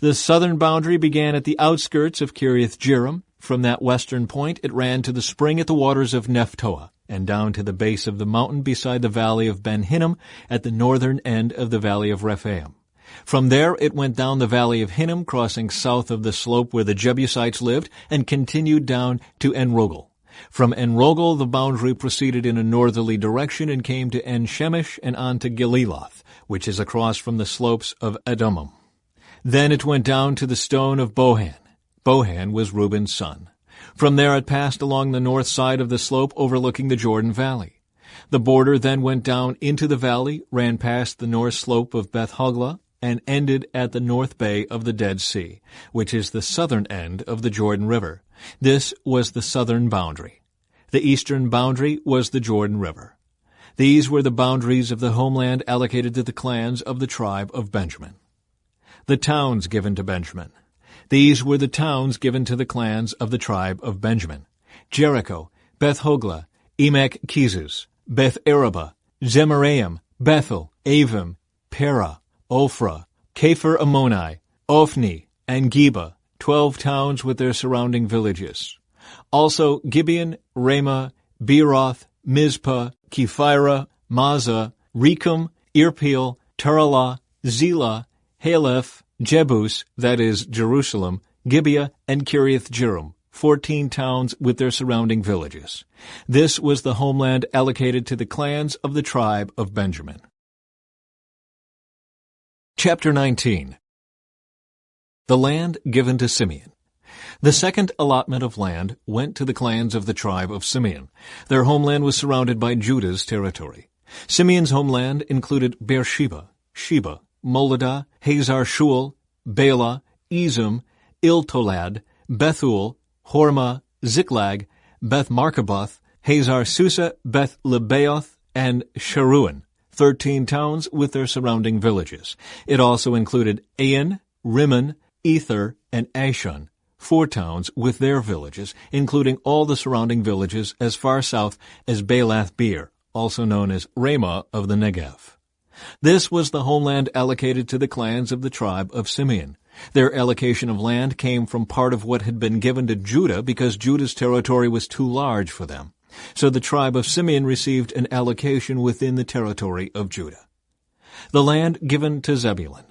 The southern boundary began at the outskirts of Kiriath-jearim. From that western point it ran to the spring at the waters of Nephtoah, and down to the base of the mountain beside the valley of Ben Hinnom at the northern end of the valley of Rephaim. From there it went down the valley of Hinnom, crossing south of the slope where the Jebusites lived, and continued down to En-rogel. From En-rogel the boundary proceeded in a northerly direction and came to En-shemesh and on to Geliloth, which is across from the slopes of Edomim. Then it went down to the stone of Bohan. Bohan was Reuben's son. From there it passed along the north side of the slope overlooking the Jordan Valley. The border then went down into the valley, ran past the north slope of Beth Hoglah, and ended at the north bay of the Dead Sea, which is the southern end of the Jordan River. This was the southern boundary. The eastern boundary was the Jordan River. These were the boundaries of the homeland allocated to the clans of the tribe of Benjamin. The towns given to Benjamin. These were the towns given to the clans of the tribe of Benjamin: Jericho, Beth Hoglah, Emek Keziz, Beth Araba, Zemaraim, Bethel, Avim, Perah, Ophrah, Kepher Ammoni, Ophni, and Geba, 12 towns with their surrounding villages. Also Gibeon, Ramah, Beeroth, Mizpah, Kephirah, Mazah, Rechem, Irpeel, Taralah, Zelah, Haleph, Jebus, that is, Jerusalem, Gibeah, and Kiriath-Jearim, 14 towns with their surrounding villages. This was the homeland allocated to the clans of the tribe of Benjamin. Chapter 19. The land given to Simeon. The second allotment of land went to the clans of the tribe of Simeon. Their homeland was surrounded by Judah's territory. Simeon's homeland included Beersheba, Sheba, Moladah, Hazar-Shual, Bela, Ezem, Iltolad, Bethul, Hormah, Ziklag, Beth-Markaboth, Hazar-Susa, Beth-Lebaoth, and Sharuan, 13 towns with their surrounding villages. It also included Ain, Rimmon, Ether, and Ashon, 4 towns with their villages, including all the surrounding villages as far south as Baalath-Beer, also known as Ramah of the Negev. This was the homeland allocated to the clans of the tribe of Simeon. Their allocation of land came from part of what had been given to Judah because Judah's territory was too large for them. So the tribe of Simeon received an allocation within the territory of Judah. The land given to Zebulun.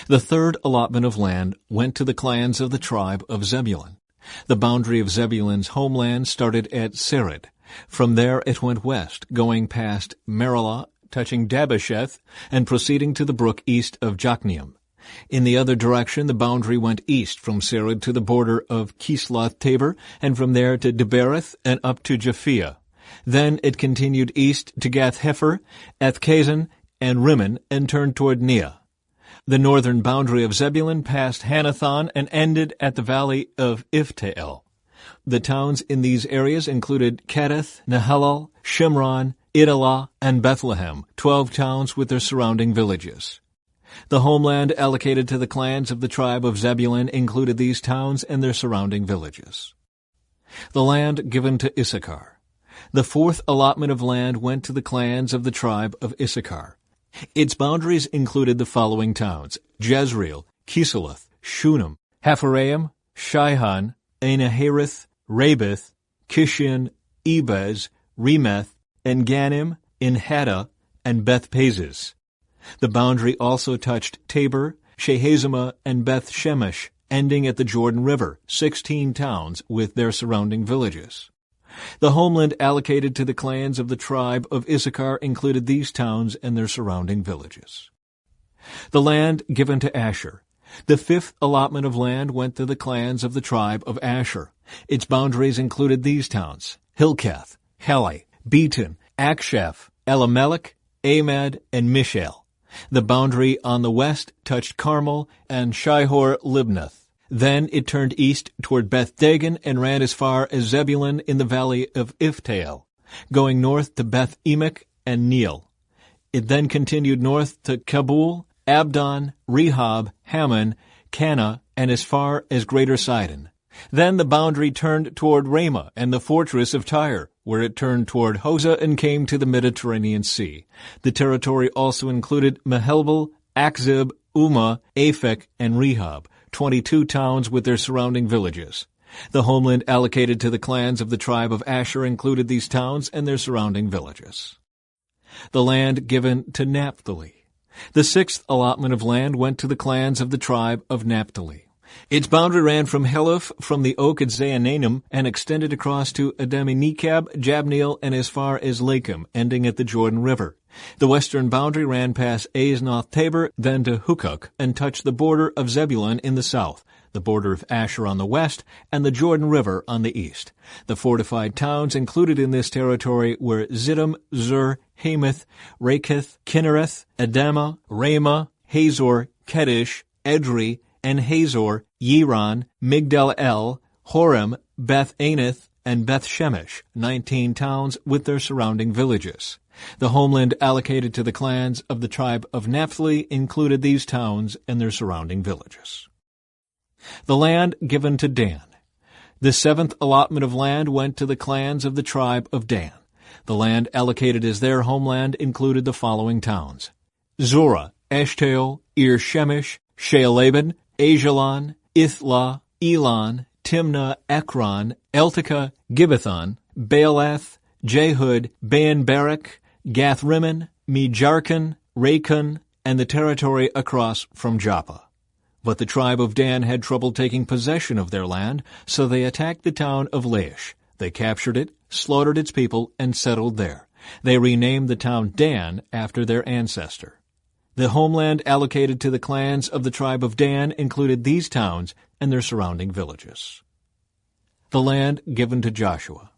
The third allotment of land went to the clans of the tribe of Zebulun. The boundary of Zebulun's homeland started at Sered. From there it went west, going past Merilah, touching Dabbesheth, and proceeding to the brook east of Jokneam. In the other direction, the boundary went east from Sered to the border of Kisloth-Tabor, and from there to Debereth and up to Japhia. Then it continued east to Gath-Hepher, Ethkazan, and Rimmon, and turned toward Neah. The northern boundary of Zebulun passed Hanathon and ended at the valley of Iftael. The towns in these areas included Kedeth, Nahalal, Shimron, Idalah, and Bethlehem, 12 towns with their surrounding villages. The homeland allocated to the clans of the tribe of Zebulun included these towns and their surrounding villages. The land given to Issachar. The fourth allotment of land went to the clans of the tribe of Issachar. Its boundaries included the following towns: Jezreel, Kisaloth, Shunem, Hapharaim, Shihon, Anahareth, Rabith, Kishion, Ebez, Remeth, En-Ganim, Enhaddah, and Beth-Pazez. The boundary also touched Tabor, Shehazimah, and Beth-Shemesh, ending at the Jordan River, 16 towns with their surrounding villages. The homeland allocated to the clans of the tribe of Issachar included these towns and their surrounding villages. The land given to Asher. The fifth allotment of land went to the clans of the tribe of Asher. Its boundaries included these towns: Hilkath, Helai, Beton, Akshaph, Elimelech, Amad, and Mishael. The boundary on the west touched Carmel and Shihor-Libnath. Then it turned east toward Beth-Dagon and ran as far as Zebulun in the valley of Iftael, going north to Beth-Emek and Neiel. It then continued north to Kabul, Abdon, Rehob, Hammon, Cana, and as far as Greater Sidon. Then the boundary turned toward Ramah and the fortress of Tyre, where it turned toward Hosah and came to the Mediterranean Sea. The territory also included Mehelbel, Akzib, Umah, Aphek, and Rehob, 22 towns with their surrounding villages. The homeland allocated to the clans of the tribe of Asher included these towns and their surrounding villages. The land given to Naphtali. The sixth allotment of land went to the clans of the tribe of Naphtali. Its boundary ran from Heleph, from the oak at Zaanannim, and extended across to Adami-Nekab, Jabneel, and as far as Lakim, ending at the Jordan River. The western boundary ran past Aznoth-Tabor, then to Hukok, and touched the border of Zebulun in the south, the border of Asher on the west, and the Jordan River on the east. The fortified towns included in this territory were Ziddim, Zur, Hamath, Raketh, Kinnereth, Adamah, Ramah, Hazor, Kedesh, Edrei, and Hazor, Yiron, Migdal-El, Horem, Beth-Anath, and Beth-Shemesh, 19 towns with their surrounding villages. The homeland allocated to the clans of the tribe of Naphtali included these towns and their surrounding villages. The land given to Dan. The seventh allotment of land went to the clans of the tribe of Dan. The land allocated as their homeland included the following towns: Zorah, Eshtaol, Ir-Shemesh, Shealaban, Ajalon, Ithlah, Elon, Timnah, Ekron, Eltekah, Gibbethon, Baalath, Jehud, Baal-Barak, Gath-Rimmon, Mejarkon, Rakon, and the territory across from Joppa. But the tribe of Dan had trouble taking possession of their land, so they attacked the town of Laish. They captured it, slaughtered its people, and settled there. They renamed the town Dan after their ancestor. The homeland allocated to the clans of the tribe of Dan included these towns and their surrounding villages. The land given to Joshua.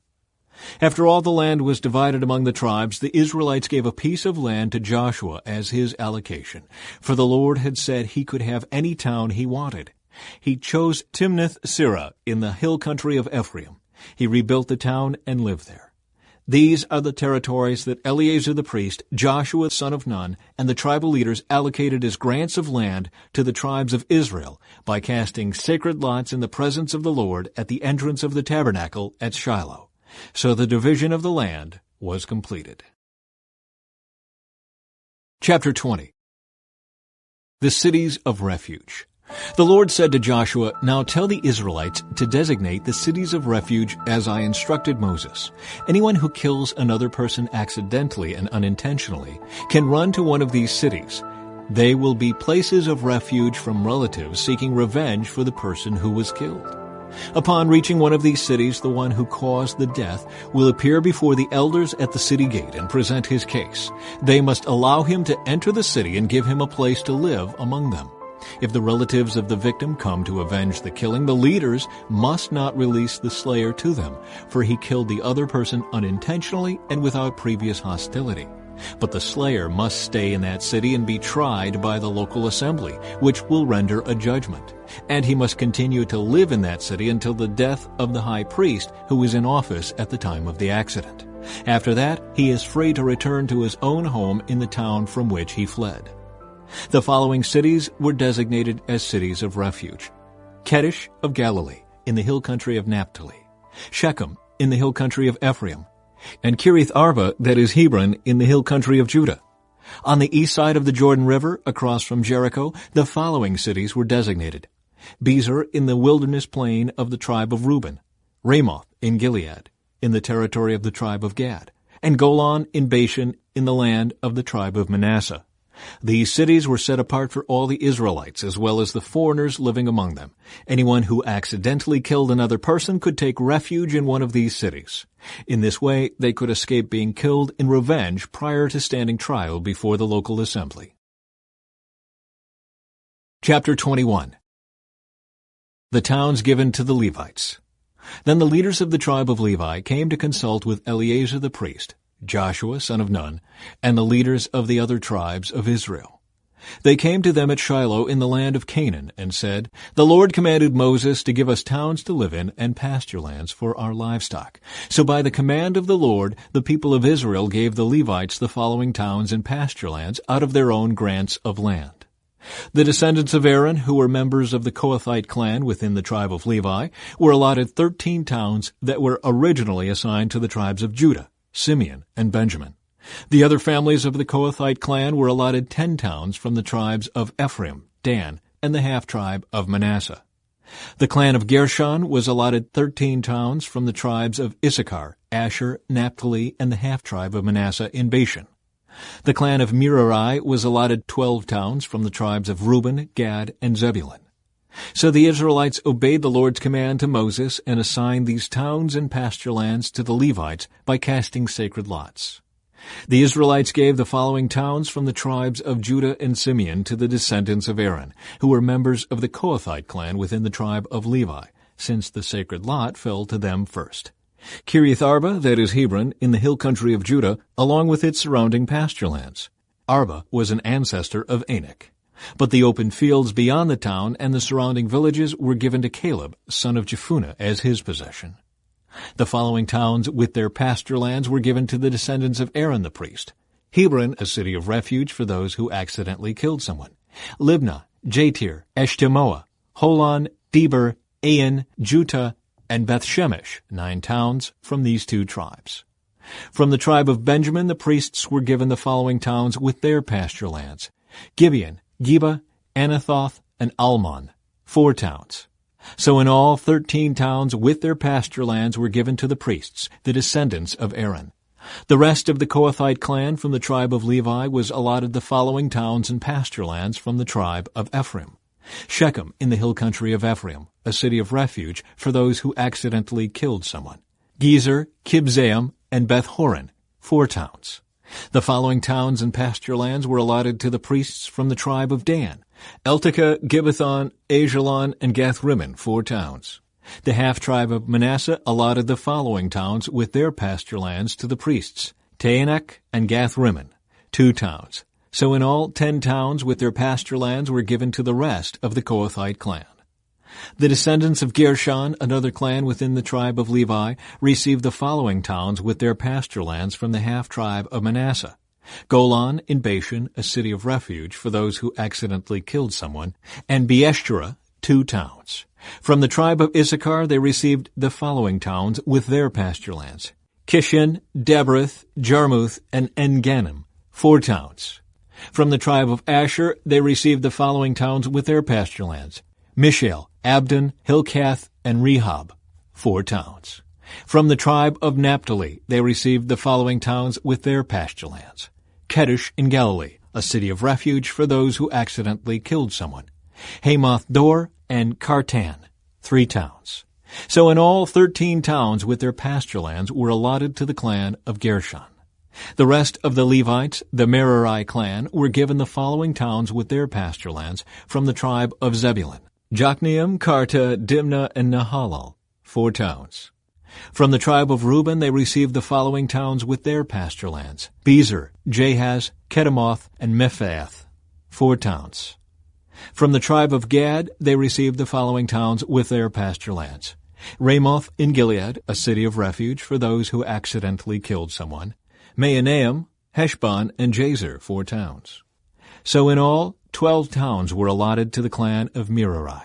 After all the land was divided among the tribes, the Israelites gave a piece of land to Joshua as his allocation, for the Lord had said he could have any town he wanted. He chose Timnath-Serah in the hill country of Ephraim. He rebuilt the town and lived there. These are the territories that Eleazar the priest, Joshua son of Nun, and the tribal leaders allocated as grants of land to the tribes of Israel by casting sacred lots in the presence of the Lord at the entrance of the tabernacle at Shiloh. So the division of the land was completed. Chapter 20. The cities of refuge. The Lord said to Joshua, "Now tell the Israelites to designate the cities of refuge as I instructed Moses. Anyone who kills another person accidentally and unintentionally can run to one of these cities. They will be places of refuge from relatives seeking revenge for the person who was killed. Upon reaching one of these cities, the one who caused the death will appear before the elders at the city gate and present his case. They must allow him to enter the city and give him a place to live among them. If the relatives of the victim come to avenge the killing, the leaders must not release the slayer to them, for he killed the other person unintentionally and without previous hostility. But the slayer must stay in that city and be tried by the local assembly, which will render a judgment. And he must continue to live in that city until the death of the high priest who was in office at the time of the accident. After that, he is free to return to his own home in the town from which he fled. The following cities were designated as cities of refuge: Kedesh of Galilee, in the hill country of Naphtali; Shechem, in the hill country of Ephraim; and Kiriath Arba, that is Hebron, in the hill country of Judah. On the east side of the Jordan River, across from Jericho, the following cities were designated: Bezer, in the wilderness plain of the tribe of Reuben; Ramoth in Gilead, in the territory of the tribe of Gad; and Golan in Bashan, in the land of the tribe of Manasseh. These cities were set apart for all the Israelites, as well as the foreigners living among them. Anyone who accidentally killed another person could take refuge in one of these cities. In this way, they could escape being killed in revenge prior to standing trial before the local assembly. Chapter 21. The towns given to the Levites. Then the leaders of the tribe of Levi came to consult with Eleazar the priest, Joshua son of Nun, and the leaders of the other tribes of Israel. They came to them at Shiloh in the land of Canaan and said, "The Lord commanded Moses to give us towns to live in and pasture lands for our livestock. So by the command of the Lord, the people of Israel gave the Levites the following towns and pasture lands out of their own grants of land. The descendants of Aaron, who were members of the Kohathite clan within the tribe of Levi, were allotted 13 towns that were originally assigned to the tribes of Judah, Simeon, and Benjamin. The other families of the Kohathite clan were allotted 10 towns from the tribes of Ephraim, Dan, and the half-tribe of Manasseh. The clan of Gershon was allotted 13 towns from the tribes of Issachar, Asher, Naphtali, and the half-tribe of Manasseh in Bashan. The clan of Merari was allotted 12 towns from the tribes of Reuben, Gad, and Zebulun. So the Israelites obeyed the Lord's command to Moses and assigned these towns and pasture lands to the Levites by casting sacred lots. The Israelites gave the following towns from the tribes of Judah and Simeon to the descendants of Aaron, who were members of the Kohathite clan within the tribe of Levi, since the sacred lot fell to them first. Kiriath Arba, that is Hebron, in the hill country of Judah, along with its surrounding pasture lands. Arba was an ancestor of Anak. But the open fields beyond the town and the surrounding villages were given to Caleb, son of Jephunneh, as his possession. The following towns with their pasture lands were given to the descendants of Aaron the priest. Hebron, a city of refuge for those who accidentally killed someone. Libnah, Jatir, Eshtemoa, Holon, Deber, Ain, Juttah, and Beth-Shemesh, 9 towns from these 2 tribes. From the tribe of Benjamin, the priests were given the following towns with their pasture lands. Gibeon, Geba, Anathoth, and Almon, 4 towns. So in all, 13 towns with their pasture lands were given to the priests, the descendants of Aaron. The rest of the Kohathite clan from the tribe of Levi was allotted the following towns and pasture lands from the tribe of Ephraim. Shechem in the hill country of Ephraim, a city of refuge for those who accidentally killed someone. Gezer, Kibzaim, and Beth-horon, 4 towns. The following towns and pasture lands were allotted to the priests from the tribe of Dan. Eltekeh, Gibbethon, Ajalon, and Gath-rimmon, 4 towns. The half-tribe of Manasseh allotted the following towns with their pasture lands to the priests. Taanach and Gath-rimmon, 2 towns. So in all, 10 towns with their pasture lands were given to the rest of the Kohathite clan. The descendants of Gershon, another clan within the tribe of Levi, received the following towns with their pasture lands from the half-tribe of Manasseh. Golan in Bashan, a city of refuge for those who accidentally killed someone, and Beeshterah, 2 towns. From the tribe of Issachar they received the following towns with their pasture lands. Kishan, Debrith, Jarmuth, and En-gannim, 4 towns. From the tribe of Asher they received the following towns with their pasture lands. Mishael, Abdon, Hilkath, and Rehob, 4 towns. From the tribe of Naphtali they received the following towns with their pasture lands. Kedesh in Galilee, a city of refuge for those who accidentally killed someone. Hamath-dor and Kartan, 3 towns. So in all, 13 towns with their pasture lands were allotted to the clan of Gershon. The rest of the Levites, the Merari clan, were given the following towns with their pasture lands from the tribe of Zebulun. Jokneam, Karta, Dimnah, and Nahalal, 4 towns. From the tribe of Reuben they received the following towns with their pasture lands. Bezer, Jahaz, Kedemoth, and Mephaath, 4 towns. From the tribe of Gad they received the following towns with their pasture lands. Ramoth in Gilead, a city of refuge for those who accidentally killed someone. Mahanaim, Heshbon, and Jazer, 4 towns. So in all, 12 towns were allotted to the clan of Merari.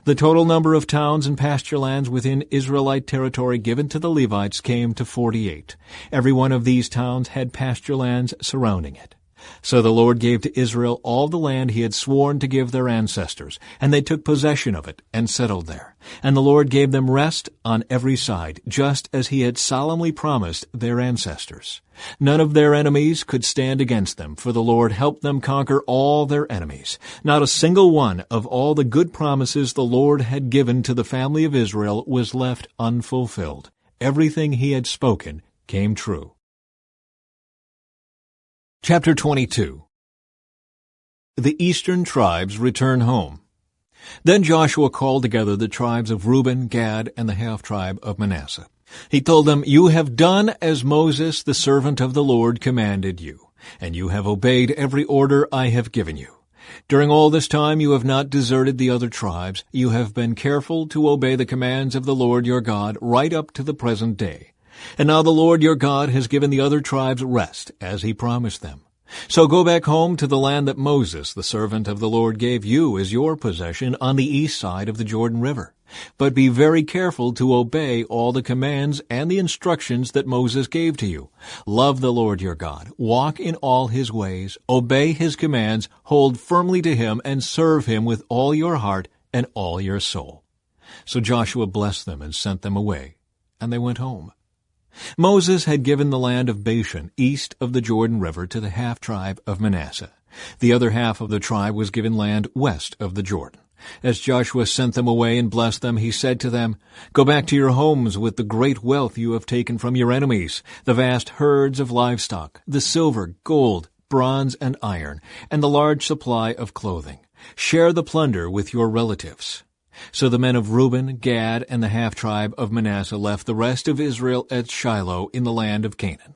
The total number of towns and pasture lands within Israelite territory given to the Levites came to 48. Every one of these towns had pasture lands surrounding it. So the Lord gave to Israel all the land he had sworn to give their ancestors, and they took possession of it and settled there. And the Lord gave them rest on every side, just as he had solemnly promised their ancestors. None of their enemies could stand against them, for the Lord helped them conquer all their enemies. Not a single one of all the good promises the Lord had given to the family of Israel was left unfulfilled. Everything he had spoken came true. Chapter 22. The eastern tribes return home. Then Joshua called together the tribes of Reuben, Gad, and the half-tribe of Manasseh. He told them, "You have done as Moses, the servant of the Lord, commanded you, and you have obeyed every order I have given you. During all this time you have not deserted the other tribes. You have been careful to obey the commands of the Lord your God right up to the present day. And now the Lord your God has given the other tribes rest, as he promised them. So go back home to the land that Moses, the servant of the Lord, gave you as your possession on the east side of the Jordan River. But be very careful to obey all the commands and the instructions that Moses gave to you. Love the Lord your God, walk in all his ways, obey his commands, hold firmly to him, and serve him with all your heart and all your soul." So Joshua blessed them and sent them away, and they went home. Moses had given the land of Bashan east of the Jordan River to the half-tribe of Manasseh. The other half of the tribe was given land west of the Jordan. As Joshua sent them away and blessed them, he said to them, "Go back to your homes with the great wealth you have taken from your enemies, the vast herds of livestock, the silver, gold, bronze, and iron, and the large supply of clothing. Share the plunder with your relatives." So the men of Reuben, Gad, and the half-tribe of Manasseh left the rest of Israel at Shiloh in the land of Canaan.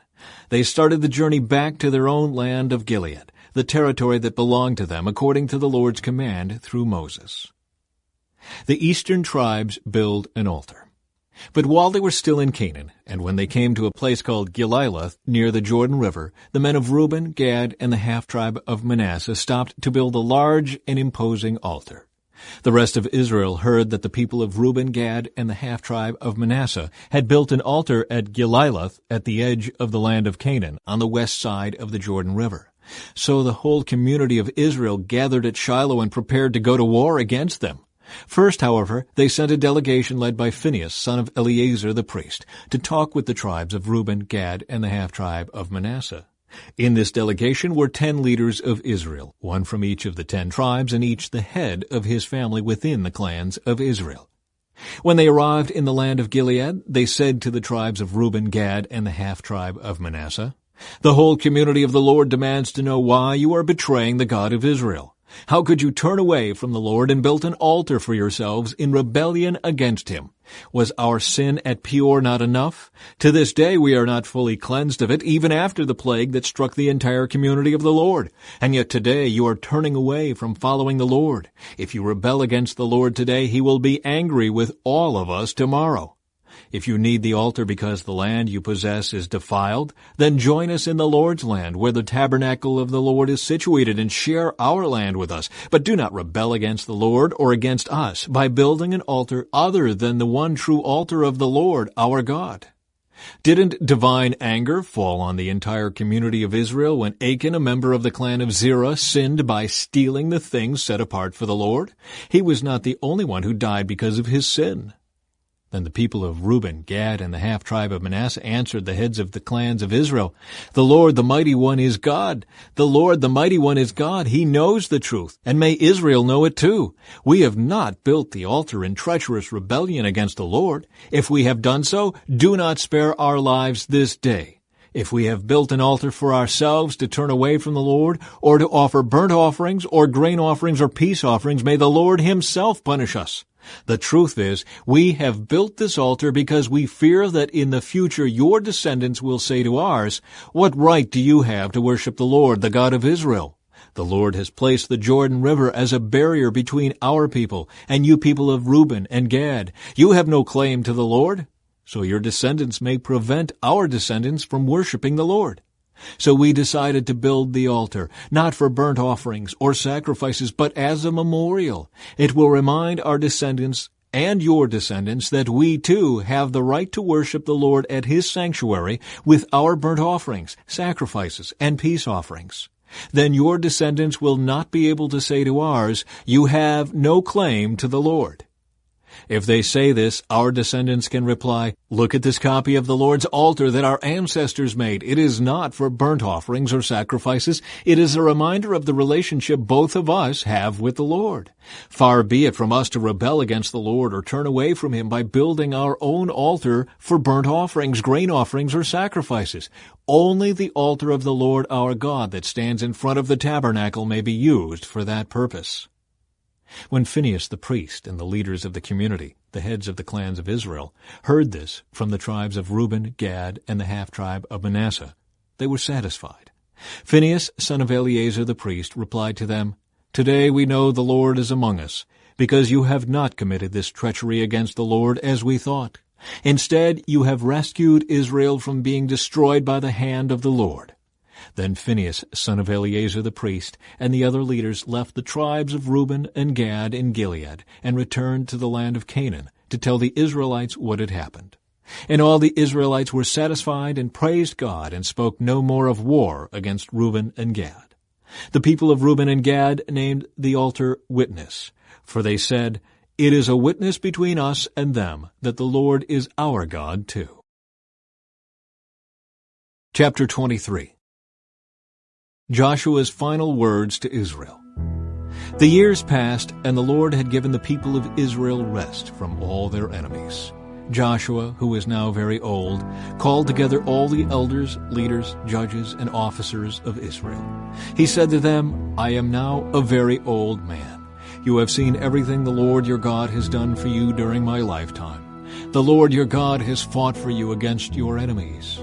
They started the journey back to their own land of Gilead, the territory that belonged to them according to the Lord's command through Moses. The eastern tribes build an altar. But while they were still in Canaan, and when they came to a place called Gililoth near the Jordan River, the men of Reuben, Gad, and the half-tribe of Manasseh stopped to build a large and imposing altar. The rest of Israel heard that the people of Reuben, Gad, and the half-tribe of Manasseh had built an altar at Gililoth at the edge of the land of Canaan on the west side of the Jordan River. So the whole community of Israel gathered at Shiloh and prepared to go to war against them. First, however, they sent a delegation led by Phinehas, son of Eleazar the priest, to talk with the tribes of Reuben, Gad, and the half-tribe of Manasseh. In this delegation were 10 leaders of Israel, one from each of the 10 tribes, and each the head of his family within the clans of Israel. When they arrived in the land of Gilead, they said to the tribes of Reuben, Gad, and the half-tribe of Manasseh, "The whole community of the Lord demands to know why you are betraying the God of Israel. How could you turn away from the Lord and build an altar for yourselves in rebellion against him? Was our sin at Peor not enough? To this day we are not fully cleansed of it, even after the plague that struck the entire community of the Lord. And yet today you are turning away from following the Lord. If you rebel against the Lord today, he will be angry with all of us tomorrow. If you need the altar because the land you possess is defiled, then join us in the Lord's land, where the tabernacle of the Lord is situated, and share our land with us. But do not rebel against the Lord or against us by building an altar other than the one true altar of the Lord our God." Didn't divine anger fall on the entire community of Israel when Achan, a member of the clan of Zerah, sinned by stealing the things set apart for the Lord? He was not the only one who died because of his sin. Then the people of Reuben, Gad, and the half-tribe of Manasseh answered the heads of the clans of Israel, "The Lord, the Mighty One, is God. The Lord, the Mighty One, is God. He knows the truth, and may Israel know it too. We have not built the altar in treacherous rebellion against the Lord. If we have done so, do not spare our lives this day. If we have built an altar for ourselves to turn away from the Lord, or to offer burnt offerings, or grain offerings, or peace offerings, may the Lord himself punish us. The truth is, we have built this altar because we fear that in the future your descendants will say to ours, 'What right do you have to worship the Lord, the God of Israel?' The Lord has placed the Jordan River as a barrier between our people and you people of Reuben and Gad. You have no claim to the Lord, so your descendants may prevent our descendants from worshiping the Lord." So we decided to build the altar, not for burnt offerings or sacrifices, but as a memorial. It will remind our descendants and your descendants that we too have the right to worship the Lord at his sanctuary with our burnt offerings, sacrifices, and peace offerings. Then your descendants will not be able to say to ours, "You have no claim to the Lord." If they say this, our descendants can reply, "Look at this copy of the Lord's altar that our ancestors made. It is not for burnt offerings or sacrifices. It is a reminder of the relationship both of us have with the Lord. Far be it from us to rebel against the Lord or turn away from him by building our own altar for burnt offerings, grain offerings, or sacrifices. Only the altar of the Lord our God that stands in front of the tabernacle may be used for that purpose." When Phinehas the priest and the leaders of the community, the heads of the clans of Israel, heard this from the tribes of Reuben, Gad, and the half-tribe of Manasseh, they were satisfied. Phinehas, son of Eleazar the priest, replied to them, "Today we know the Lord is among us, because you have not committed this treachery against the Lord as we thought. Instead, you have rescued Israel from being destroyed by the hand of the Lord." Then Phinehas, son of Eleazar the priest, and the other leaders left the tribes of Reuben and Gad in Gilead, and returned to the land of Canaan to tell the Israelites what had happened. And all the Israelites were satisfied and praised God, and spoke no more of war against Reuben and Gad. The people of Reuben and Gad named the altar Witness, for they said, "It is a witness between us and them that the Lord is our God too." Chapter 23. Joshua's final words to Israel. The years passed, and the Lord had given the people of Israel rest from all their enemies. Joshua, who was now very old, called together all the elders, leaders, judges, and officers of Israel. He said to them, I am now a very old man. You have seen everything the Lord your God has done for you during my lifetime. The Lord your God has fought for you against your enemies.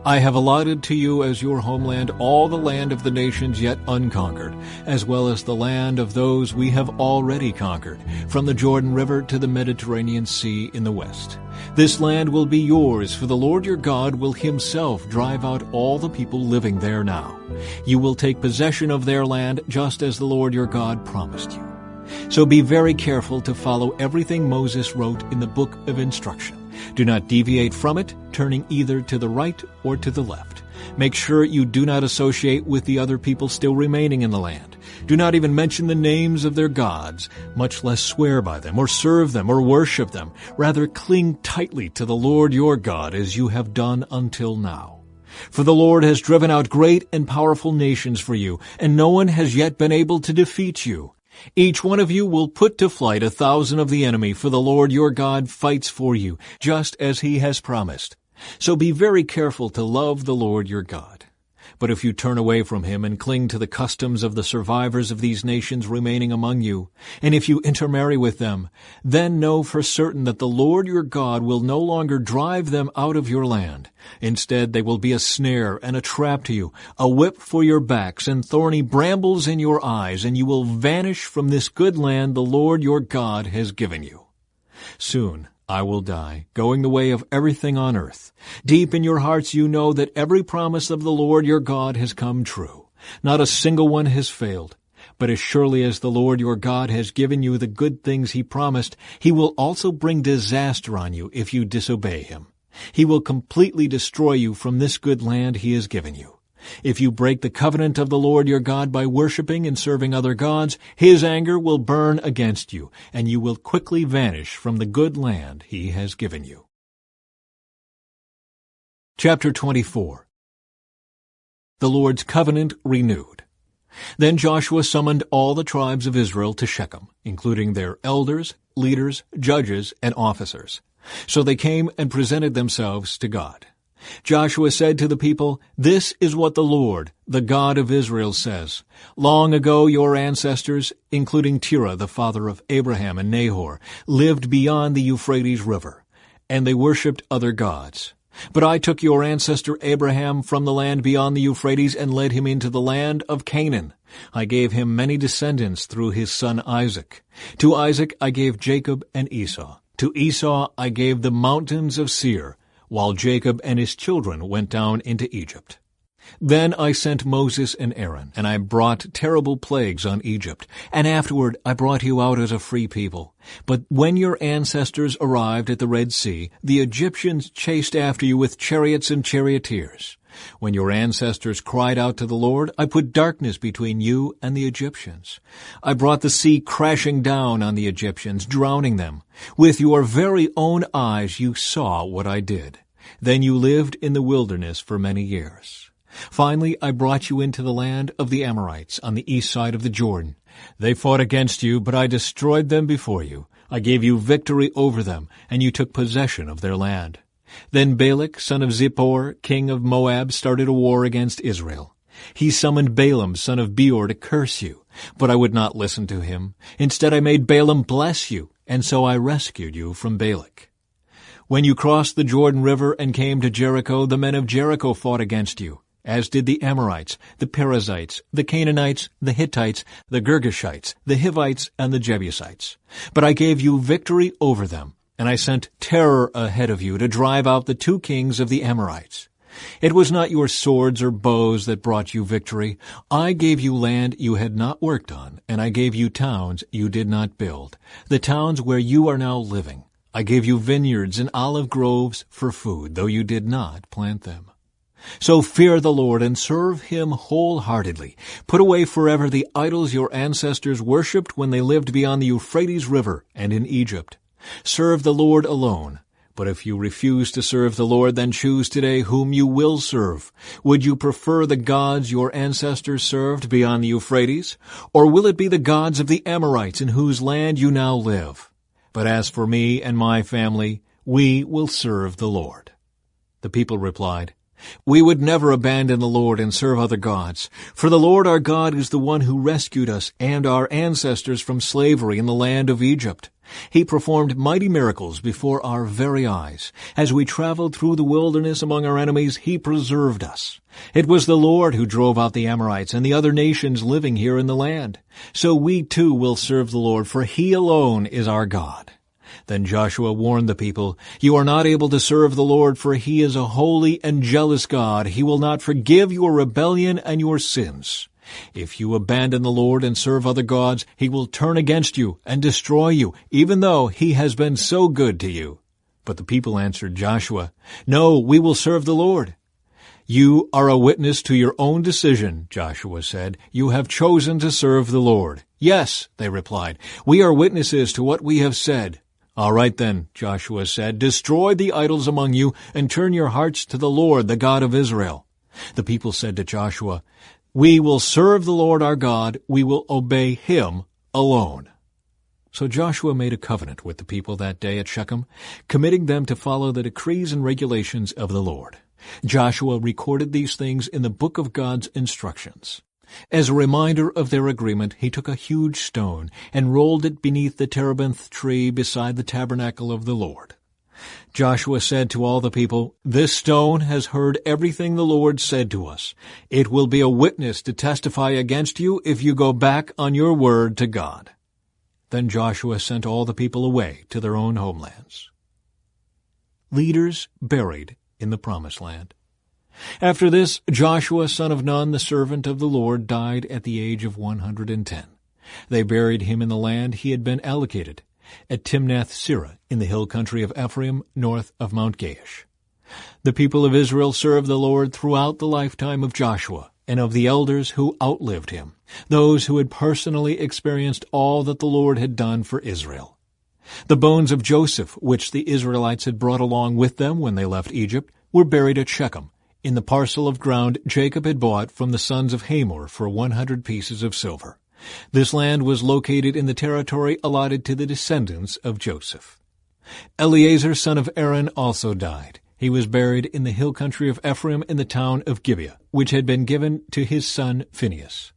I have allotted to you as your homeland all the land of the nations yet unconquered, as well as the land of those we have already conquered, from the Jordan River to the Mediterranean Sea in the west. This land will be yours, for the Lord your God will himself drive out all the people living there now. You will take possession of their land just as the Lord your God promised you. So be very careful to follow everything Moses wrote in the book of instruction. Do not deviate from it, turning either to the right or to the left. Make sure you do not associate with the other people still remaining in the land. Do not even mention the names of their gods, much less swear by them or serve them or worship them. Rather, cling tightly to the Lord your God as you have done until now. For the Lord has driven out great and powerful nations for you, and no one has yet been able to defeat you. Each one of you will put to flight 1,000 of the enemy, for the Lord your God fights for you, just as he has promised. So be very careful to love the Lord your God. But if you turn away from him and cling to the customs of the survivors of these nations remaining among you, and if you intermarry with them, then know for certain that the Lord your God will no longer drive them out of your land. Instead, they will be a snare and a trap to you, a whip for your backs and thorny brambles in your eyes, and you will vanish from this good land the Lord your God has given you. Soon I will die, going the way of everything on earth. Deep in your hearts you know that every promise of the Lord your God has come true. Not a single one has failed. But as surely as the Lord your God has given you the good things he promised, he will also bring disaster on you if you disobey him. He will completely destroy you from this good land he has given you. If you break the covenant of the Lord your God by worshiping and serving other gods, his anger will burn against you, and you will quickly vanish from the good land he has given you. Chapter 24. The Lord's covenant renewed. Then Joshua summoned all the tribes of Israel to Shechem, including their elders, leaders, judges, and officers. So they came and presented themselves to God. Joshua said to the people, This is what the Lord, the God of Israel, says. Long ago your ancestors, including Terah, the father of Abraham and Nahor, lived beyond the Euphrates River, and they worshipped other gods. But I took your ancestor Abraham from the land beyond the Euphrates and led him into the land of Canaan. I gave him many descendants through his son Isaac. To Isaac I gave Jacob and Esau. To Esau I gave the mountains of Seir, while Jacob and his children went down into Egypt. Then I sent Moses and Aaron, and I brought terrible plagues on Egypt, and afterward I brought you out as a free people. But when your ancestors arrived at the Red Sea, the Egyptians chased after you with chariots and charioteers. When your ancestors cried out to the Lord, I put darkness between you and the Egyptians. I brought the sea crashing down on the Egyptians, drowning them. With your very own eyes you saw what I did. Then you lived in the wilderness for many years. Finally, I brought you into the land of the Amorites on the east side of the Jordan. They fought against you, but I destroyed them before you. I gave you victory over them, and you took possession of their land. Then Balak, son of Zippor, king of Moab, started a war against Israel. He summoned Balaam, son of Beor, to curse you, but I would not listen to him. Instead I made Balaam bless you, and so I rescued you from Balak. When you crossed the Jordan River and came to Jericho, the men of Jericho fought against you, as did the Amorites, the Perizzites, the Canaanites, the Hittites, the Girgashites, the Hivites, and the Jebusites. But I gave you victory over them, and I sent terror ahead of you to drive out the 2 kings of the Amorites. It was not your swords or bows that brought you victory. I gave you land you had not worked on, and I gave you towns you did not build, the towns where you are now living. I gave you vineyards and olive groves for food, though you did not plant them. So fear the Lord and serve him wholeheartedly. Put away forever the idols your ancestors worshipped when they lived beyond the Euphrates River and in Egypt. Serve the Lord alone. But if you refuse to serve the Lord, then choose today whom you will serve. Would you prefer the gods your ancestors served beyond the Euphrates? Or will it be the gods of the Amorites in whose land you now live? But as for me and my family, we will serve the Lord." The people replied, "We would never abandon the Lord and serve other gods. For the Lord our God is the one who rescued us and our ancestors from slavery in the land of Egypt. He performed mighty miracles before our very eyes. As we traveled through the wilderness among our enemies, He preserved us. It was the Lord who drove out the Amorites and the other nations living here in the land. So we too will serve the Lord, for He alone is our God." Then Joshua warned the people, "You are not able to serve the Lord, for He is a holy and jealous God. He will not forgive your rebellion and your sins. If you abandon the Lord and serve other gods, He will turn against you and destroy you, even though He has been so good to you." But the people answered Joshua, "No, we will serve the Lord." "You are a witness to your own decision," Joshua said. "You have chosen to serve the Lord." "Yes," they replied, "we are witnesses to what we have said." "All right then," Joshua said, "destroy the idols among you and turn your hearts to the Lord, the God of Israel." The people said to Joshua, "We will serve the Lord our God. We will obey Him alone." So Joshua made a covenant with the people that day at Shechem, committing them to follow the decrees and regulations of the Lord. Joshua recorded these things in the book of God's instructions. As a reminder of their agreement, he took a huge stone and rolled it beneath the terebinth tree beside the tabernacle of the Lord. Joshua said to all the people, "This stone has heard everything the Lord said to us. It will be a witness to testify against you if you go back on your word to God." Then Joshua sent all the people away to their own homelands. Leaders buried in the Promised Land. After this, Joshua son of Nun, the servant of the Lord, died at the age of 110. They buried him in the land he had been allocated, at Timnath-Serah in the hill country of Ephraim, north of Mount Gaash. The people of Israel served the Lord throughout the lifetime of Joshua and of the elders who outlived him, those who had personally experienced all that the Lord had done for Israel. The bones of Joseph, which the Israelites had brought along with them when they left Egypt, were buried at Shechem, in the parcel of ground Jacob had bought from the sons of Hamor for 100 pieces of silver. This land was located in the territory allotted to the descendants of Joseph. Eleazar son of Aaron also died. He was buried in the hill country of Ephraim in the town of Gibeah, which had been given to his son Phinehas.